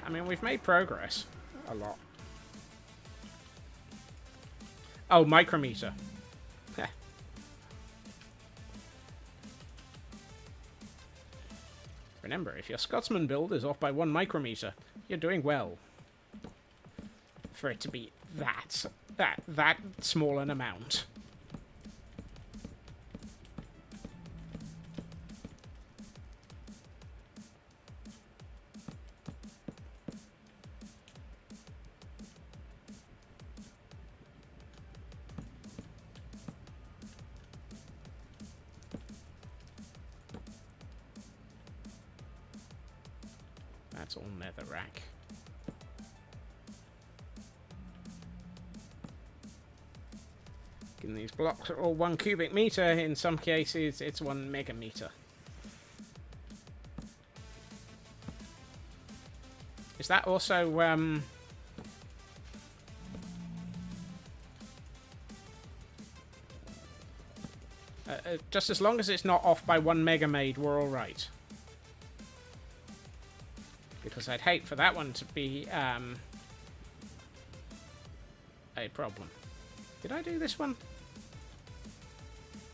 I mean, we've made progress. A lot. Oh, micrometer. Remember, if your Scotsman build is off by 1 micrometer, you're doing well. For it to be that small an amount. That's all nether rack. And these blocks are all 1 cubic meter. In some cases, it's 1 megameter. Is that also just as long as it's not off by 1 megamade, we're all right. Because I'd hate for that one to be a problem. Did I do this one?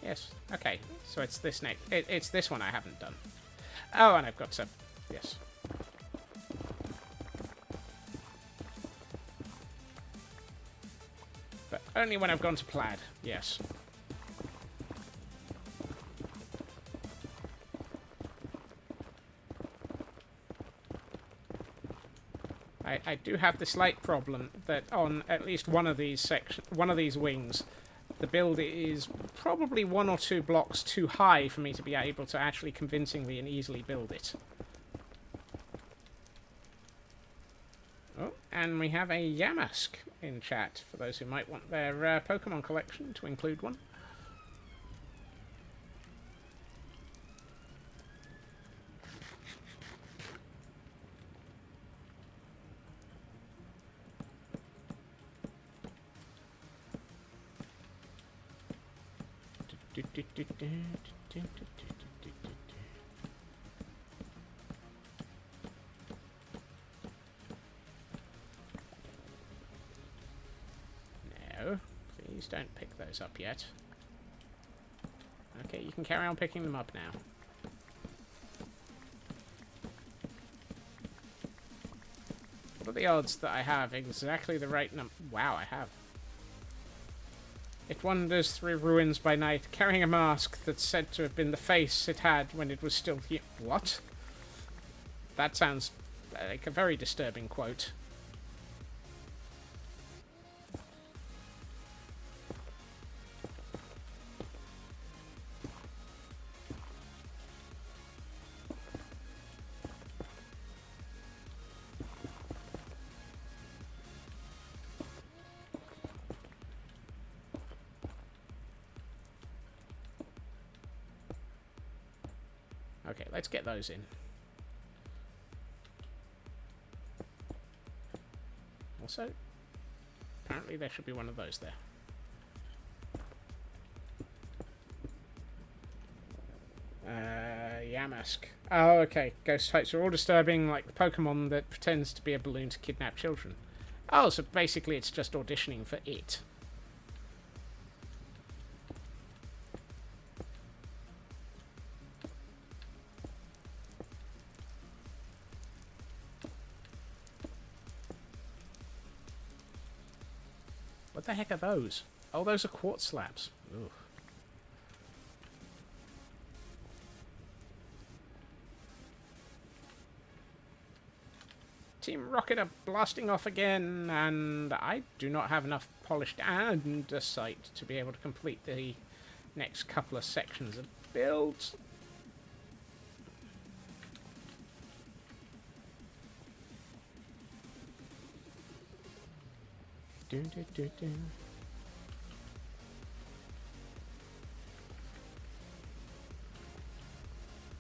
Yes. Okay. So it's this next. It's this one I haven't done. Oh, and I've got some. Yes. But only when I've gone to plaid. Yes. I do have the slight problem that on at least one of these wings, the build is probably 1 or 2 blocks too high for me to be able to actually convincingly and easily build it. Oh, and we have a Yamask in chat for those who might want their Pokemon collection to include one. No, please don't pick those up yet. Okay, you can carry on picking them up now. What are the odds that I have exactly the right number? Wow, I have. It wanders through ruins by night, carrying a mask that's said to have been the face it had when it was still here. What? That sounds like a very disturbing quote. Okay, let's get those in. Also, apparently there should be one of those there. Yamask. Oh, okay. Ghost types are all disturbing, like the Pokemon that pretends to be a balloon to kidnap children. Oh, so basically it's just auditioning for it. What the heck are those? Oh, those are quartz slabs. Ooh. Team Rocket are blasting off again, and I do not have enough polished andesite to be able to complete the next couple of sections of builds.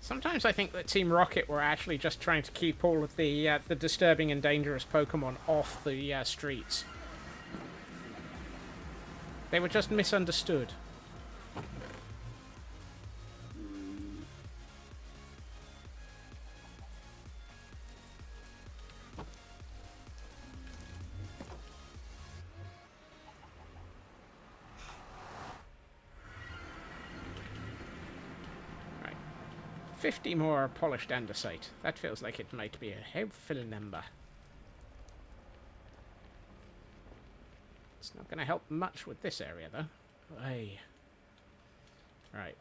Sometimes I think that Team Rocket were actually just trying to keep all of the disturbing and dangerous Pokemon off the streets. They were just misunderstood. Right. 50 more polished andesite. That feels like it might be a helpful number. It's not going to help much with this area, though. Aye. Right.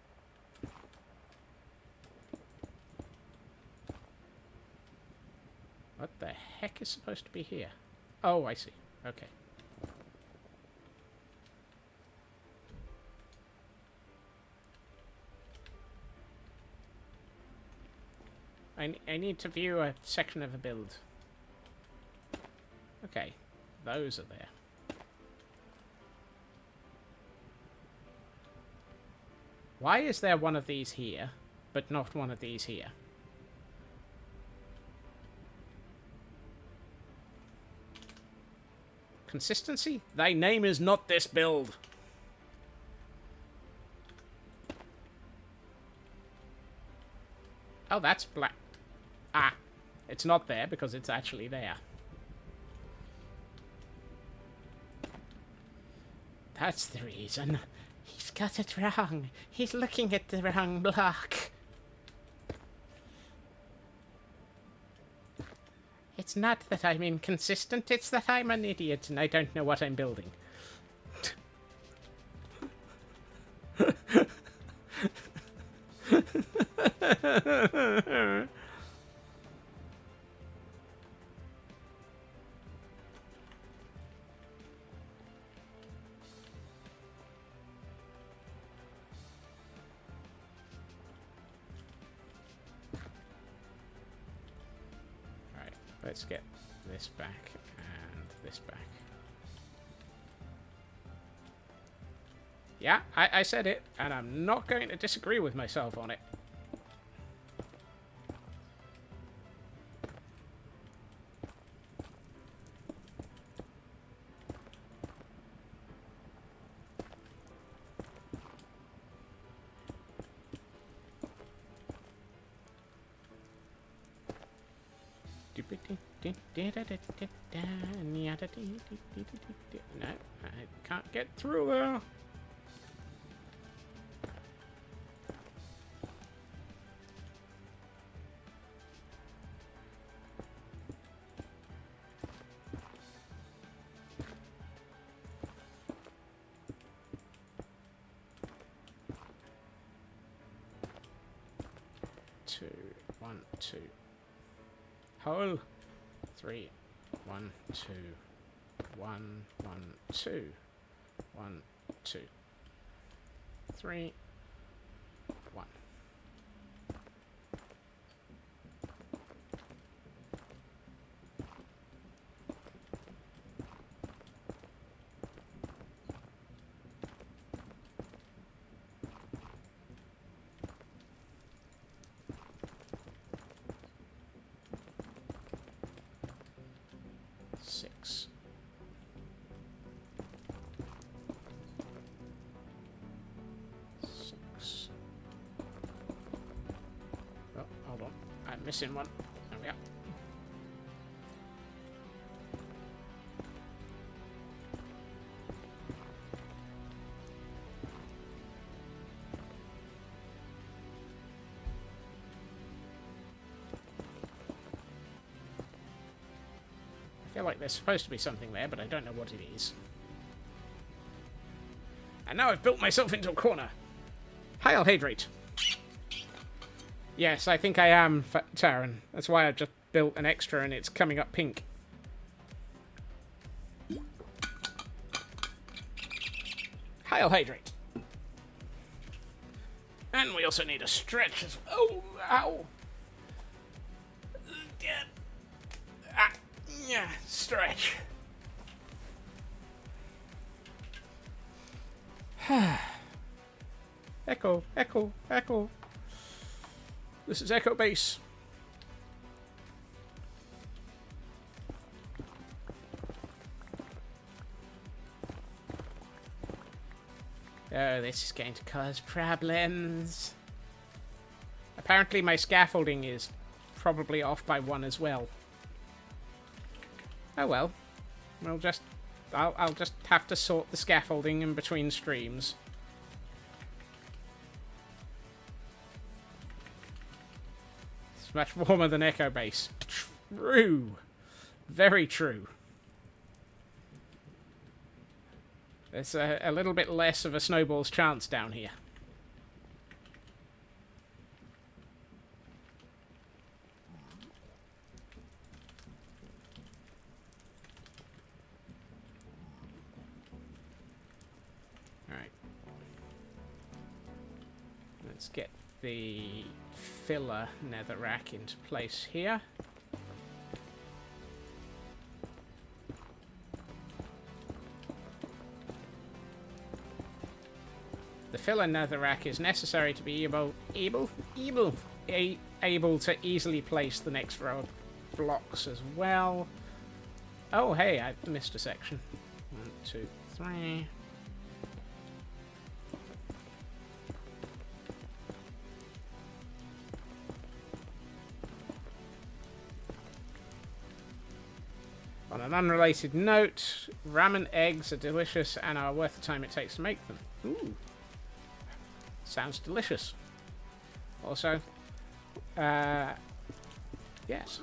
What the heck is supposed to be here? Oh, I see. Okay. I need to view a section of a build. Okay. Those are there. Why is there one of these here, but not one of these here? Consistency? Thy name is not this build. Oh, that's black. Ah, it's not there because it's actually there. That's the reason. He's got it wrong. He's looking at the wrong block. It's not that I'm inconsistent, it's that I'm an idiot and I don't know what I'm building. Let's get this back and this back. Yeah, I said it, and I'm not going to disagree with myself on it. No, I can't get through there. 2, 1, 2. Hole. 3, 1, 2, 1, 1, 2, 1, 2, 3, 1. Missing one. There we are. I feel like there's supposed to be something there, but I don't know what it is. And now I've built myself into a corner. Hail Hydrate. Yes, I think I am, Taran. That's why I just built an extra and it's coming up pink. Hail Hydrate. And we also need a stretch as well. Oh, ow. Yeah, stretch. Echo, echo, echo. This is Echo Base. Oh, this is going to cause problems. Apparently my scaffolding is probably off by 1 as well. Oh well. I'll just have to sort the scaffolding in between streams. It's much warmer than Echo Base. True. Very true. There's a little bit less of a snowball's chance down here. Alright. Let's get the filler nether rack into place here. The filler netherrack is necessary to be able to easily place the next row of blocks as well. Oh, hey, I missed a section. 1, 2, 3. On an unrelated note, ramen eggs are delicious and are worth the time it takes to make them. Ooh. Sounds delicious. Also, yes.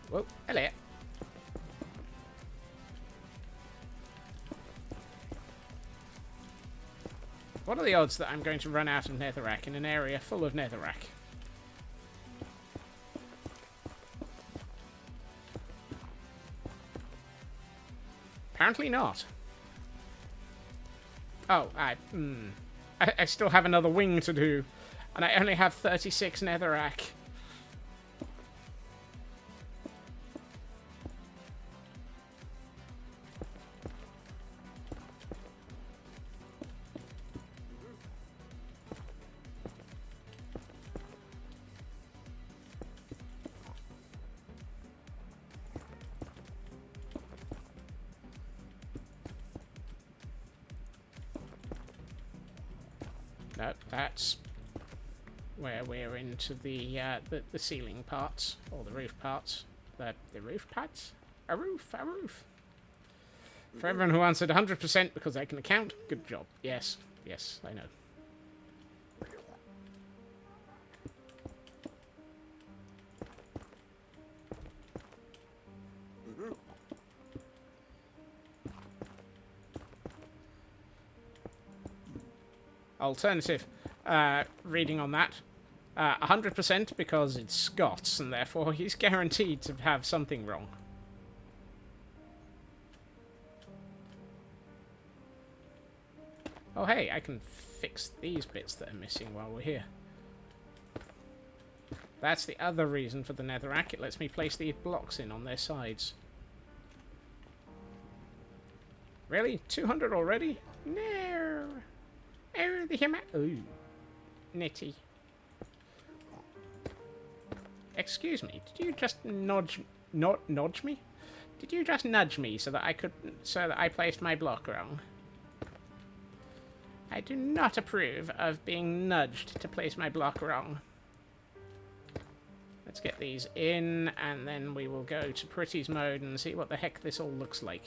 Whoa, hello. What are the odds that I'm going to run out of netherrack in an area full of netherrack? Apparently not. Oh, I still have another wing to do, and I only have 36 netherrack. That's where we're into the ceiling parts, or the roof parts. The roof pads? A roof. For everyone who answered 100% because they can account, good job. Yes, I know. Alternative reading on that. 100% because it's Scots, and therefore he's guaranteed to have something wrong. Oh hey, I can fix these bits that are missing while we're here. That's the other reason for the netherrack. It lets me place these blocks in on their sides. Really? 200 already? No. Oh, the hammer. Ooh. Nitty. Excuse me. Did you just nudge me? Did you just nudge me so that I placed my block wrong? I do not approve of being nudged to place my block wrong. Let's get these in, and then we will go to Pretty's mode and see what the heck this all looks like.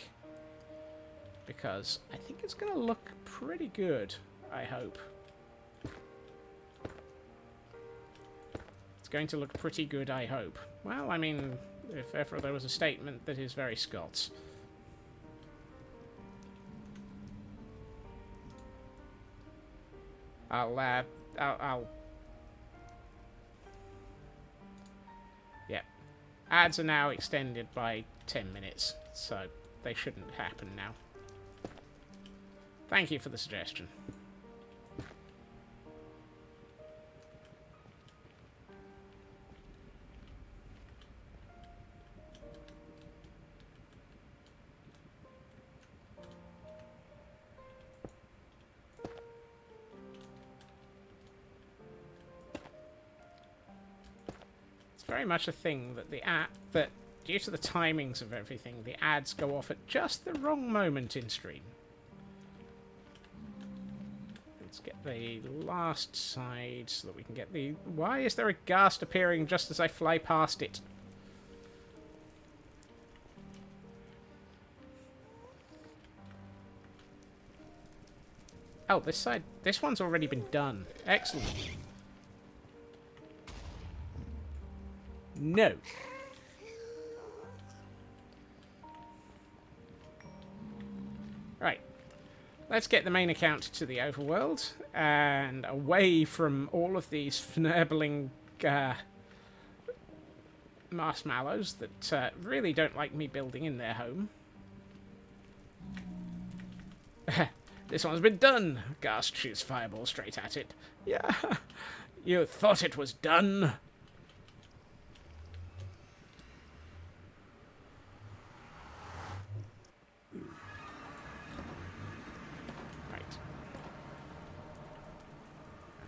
Because I think it's going to look pretty good, I hope. It's going to look pretty good, I hope. Well, I mean, if ever there was a statement that is very Scots. I'll yeah. Ads are now extended by 10 minutes, so they shouldn't happen now. Thank you for the suggestion. Very much a thing that that due to the timings of everything, the ads go off at just the wrong moment in stream. Let's get the last side so that we can get the... Why is there a ghast appearing just as I fly past it? Oh, this side... This one's already been done. Excellent. No. Right. Let's get the main account to the overworld and away from all of these fnurbeling marshmallows that really don't like me building in their home. This one's been done. Ghast shoots fireball straight at it. Yeah. You thought it was done?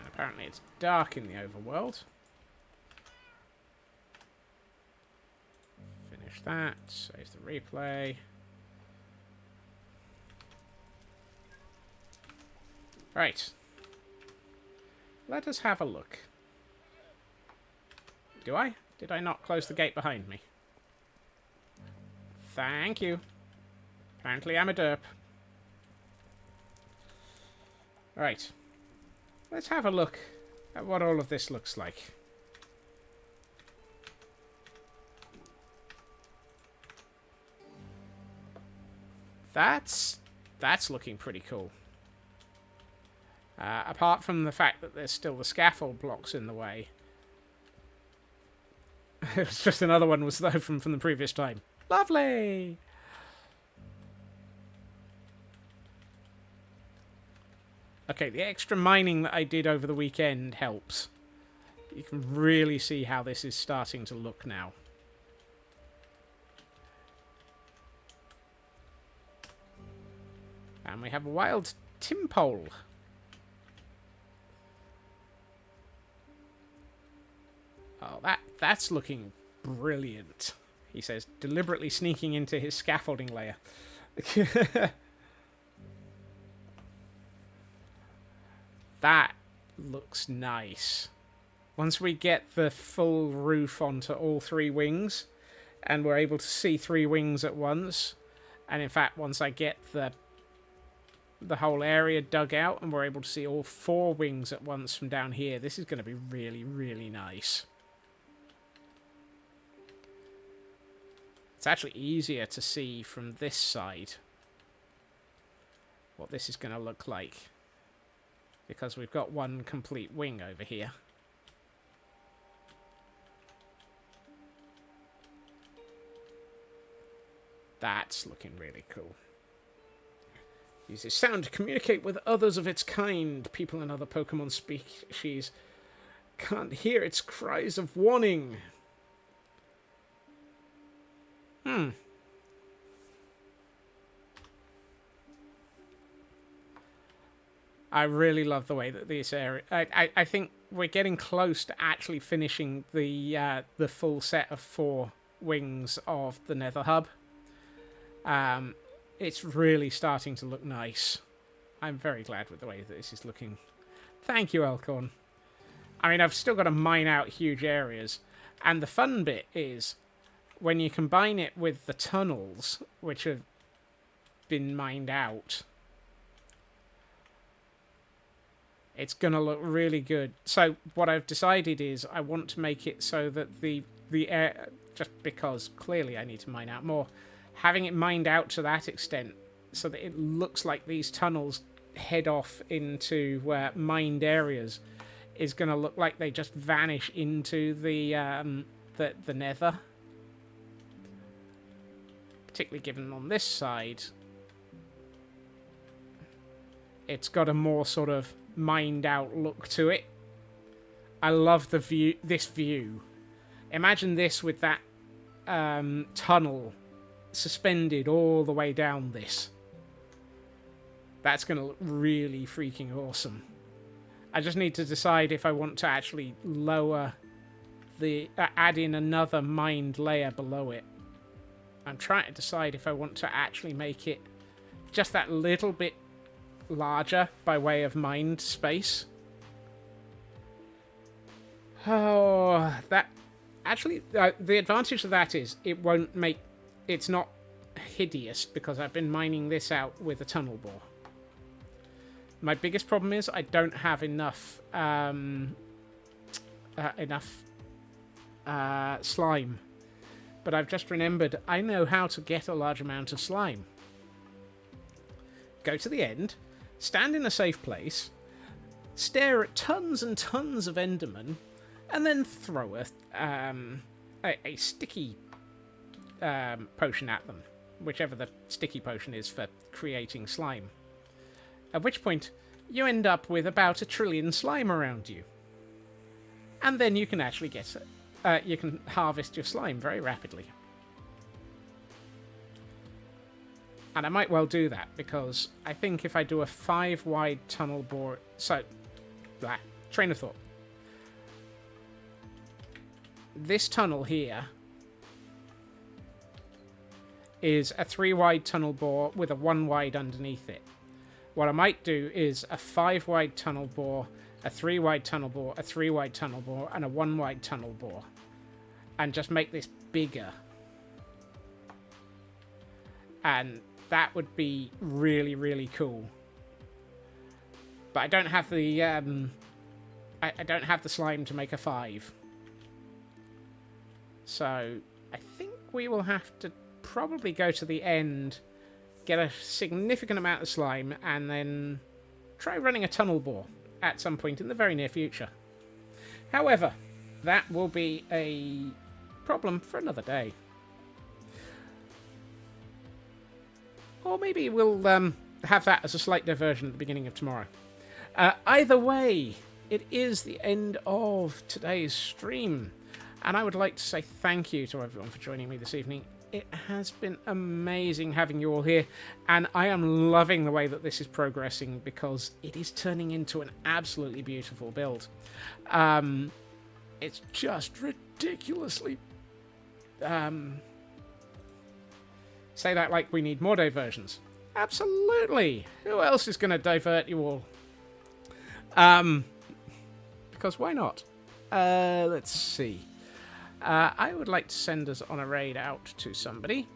Apparently it's dark in the overworld. Finish that. Save the replay. Right. Let us have a look. Do I? Did I not close the gate behind me? Thank you. Apparently I'm a derp. Right. Let's have a look at what all of this looks like. That's looking pretty cool. Apart from the fact that there's still the scaffold blocks in the way. It was just another one was though from the previous time. Lovely! Okay, the extra mining that I did over the weekend helps. You can really see how this is starting to look now. And we have a wild timpole. Oh, that's looking brilliant, he says, deliberately sneaking into his scaffolding layer. That looks nice. Once we get the full roof onto all three wings, and we're able to see three wings at once, and in fact, once I get the whole area dug out, and we're able to see all four wings at once from down here, this is going to be really, really nice. It's actually easier to see from this side what this is going to look like. because we've got one complete wing over here. That's looking really cool. Uses sound to communicate with others of its kind. People and other Pokemon species can't hear its cries of warning. I really love the way that this area... I think we're getting close to actually finishing the full set of 4 wings of the Nether Hub. It's really starting to look nice. I'm very glad with the way that this is looking. Thank you, Elkhorn. I mean, I've still got to mine out huge areas. And the fun bit is, when you combine it with the tunnels, which have been mined out, it's going to look really good. So what I've decided is I want to make it so that the air, just because clearly I need to mine out more, having it mined out to that extent so that it looks like these tunnels head off into mined areas is going to look like they just vanish into the nether. Particularly given on this side, it's got a more sort of mined out look to it. I love the view. This view. Imagine this with that tunnel suspended all the way down this. That's going to look really freaking awesome. I just need to decide if I want to actually lower the add in another mined layer below it. I'm trying to decide if I want to actually make it just that little bit larger by way of mined space. Oh, that actually the advantage of that is it's not hideous because I've been mining this out with a tunnel bore. My biggest problem is I don't have enough slime. But I've just remembered I know how to get a large amount of slime. Go to the end, stand in a safe place, stare at tons and tons of Endermen, and then throw a sticky potion at them, whichever the sticky potion is for creating slime. At which point, you end up with about 1 trillion slime around you. And then you can actually get you can harvest your slime very rapidly. And I might well do that, because I think if I do a 5-wide tunnel bore... So, train of thought. This tunnel here is a 3-wide tunnel bore with a 1-wide underneath it. What I might do is a 5-wide tunnel bore, a 3-wide tunnel bore, a 3-wide tunnel bore, and a 1-wide tunnel bore. And just make this bigger. And that would be really, really cool. But I don't have the I don't have the slime to make a 5. So I think we will have to probably go to the end, get a significant amount of slime, and then try running a tunnel bore at some point in the very near future. However, that will be a problem for another day. Or maybe we'll have that as a slight diversion at the beginning of tomorrow. Either way, it is the end of today's stream. And I would like to say thank you to everyone for joining me this evening. It has been amazing having you all here. And I am loving the way that this is progressing, because it is turning into an absolutely beautiful build. It's just ridiculously... say that like we need more diversions. Absolutely. Who else is going to divert you all? Because why not? Let's see. I would like to send us on a raid out to somebody.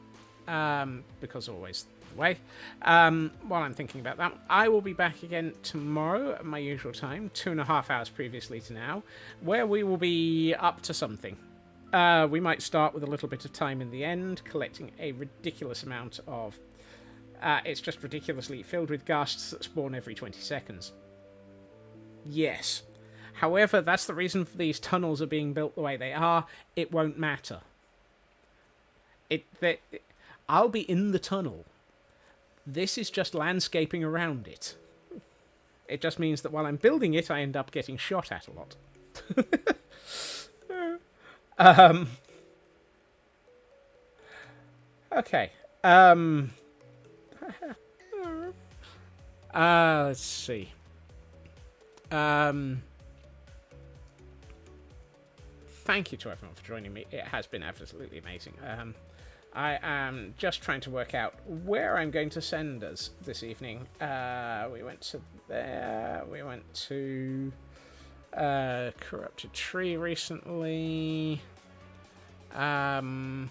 Because always the way. While I'm thinking about that, I will be back again tomorrow at my usual time, 2.5 hours previously to now, where we will be up to something. We might start with a little bit of time in the end, collecting a ridiculous amount of... it's just ridiculously filled with ghasts that spawn every 20 seconds. Yes. However, that's the reason for these tunnels are being built the way they are. It won't matter. I'll be in the tunnel. This is just landscaping around it. It just means that while I'm building it, I end up getting shot at a lot. Okay. Let's see. Thank you to everyone for joining me. It has been absolutely amazing. I am just trying to work out where I'm going to send us this evening. We went to there. We went to Corrupted Tree recently. When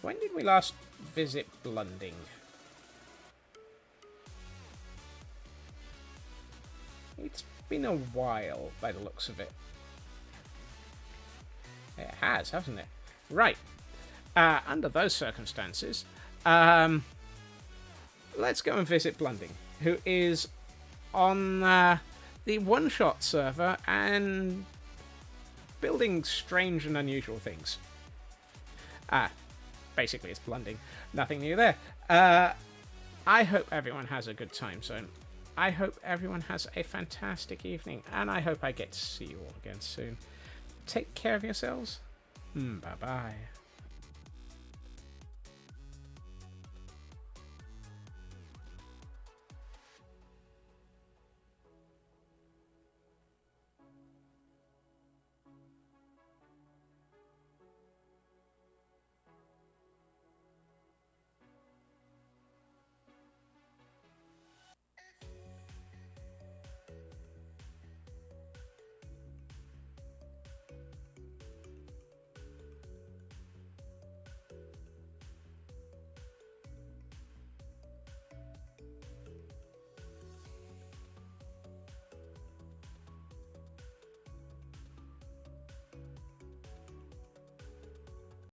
did we last visit Blunding? It's been a while by the looks of it. It has, hasn't it? Right. Under those circumstances, let's go and visit Blunding, who is on the one-shot server and building strange and unusual things. Basically, it's Blunding. Nothing new there. I hope everyone has a good time zone. I hope everyone has a fantastic evening, and I hope I get to see you all again soon. Take care of yourselves. Bye-bye.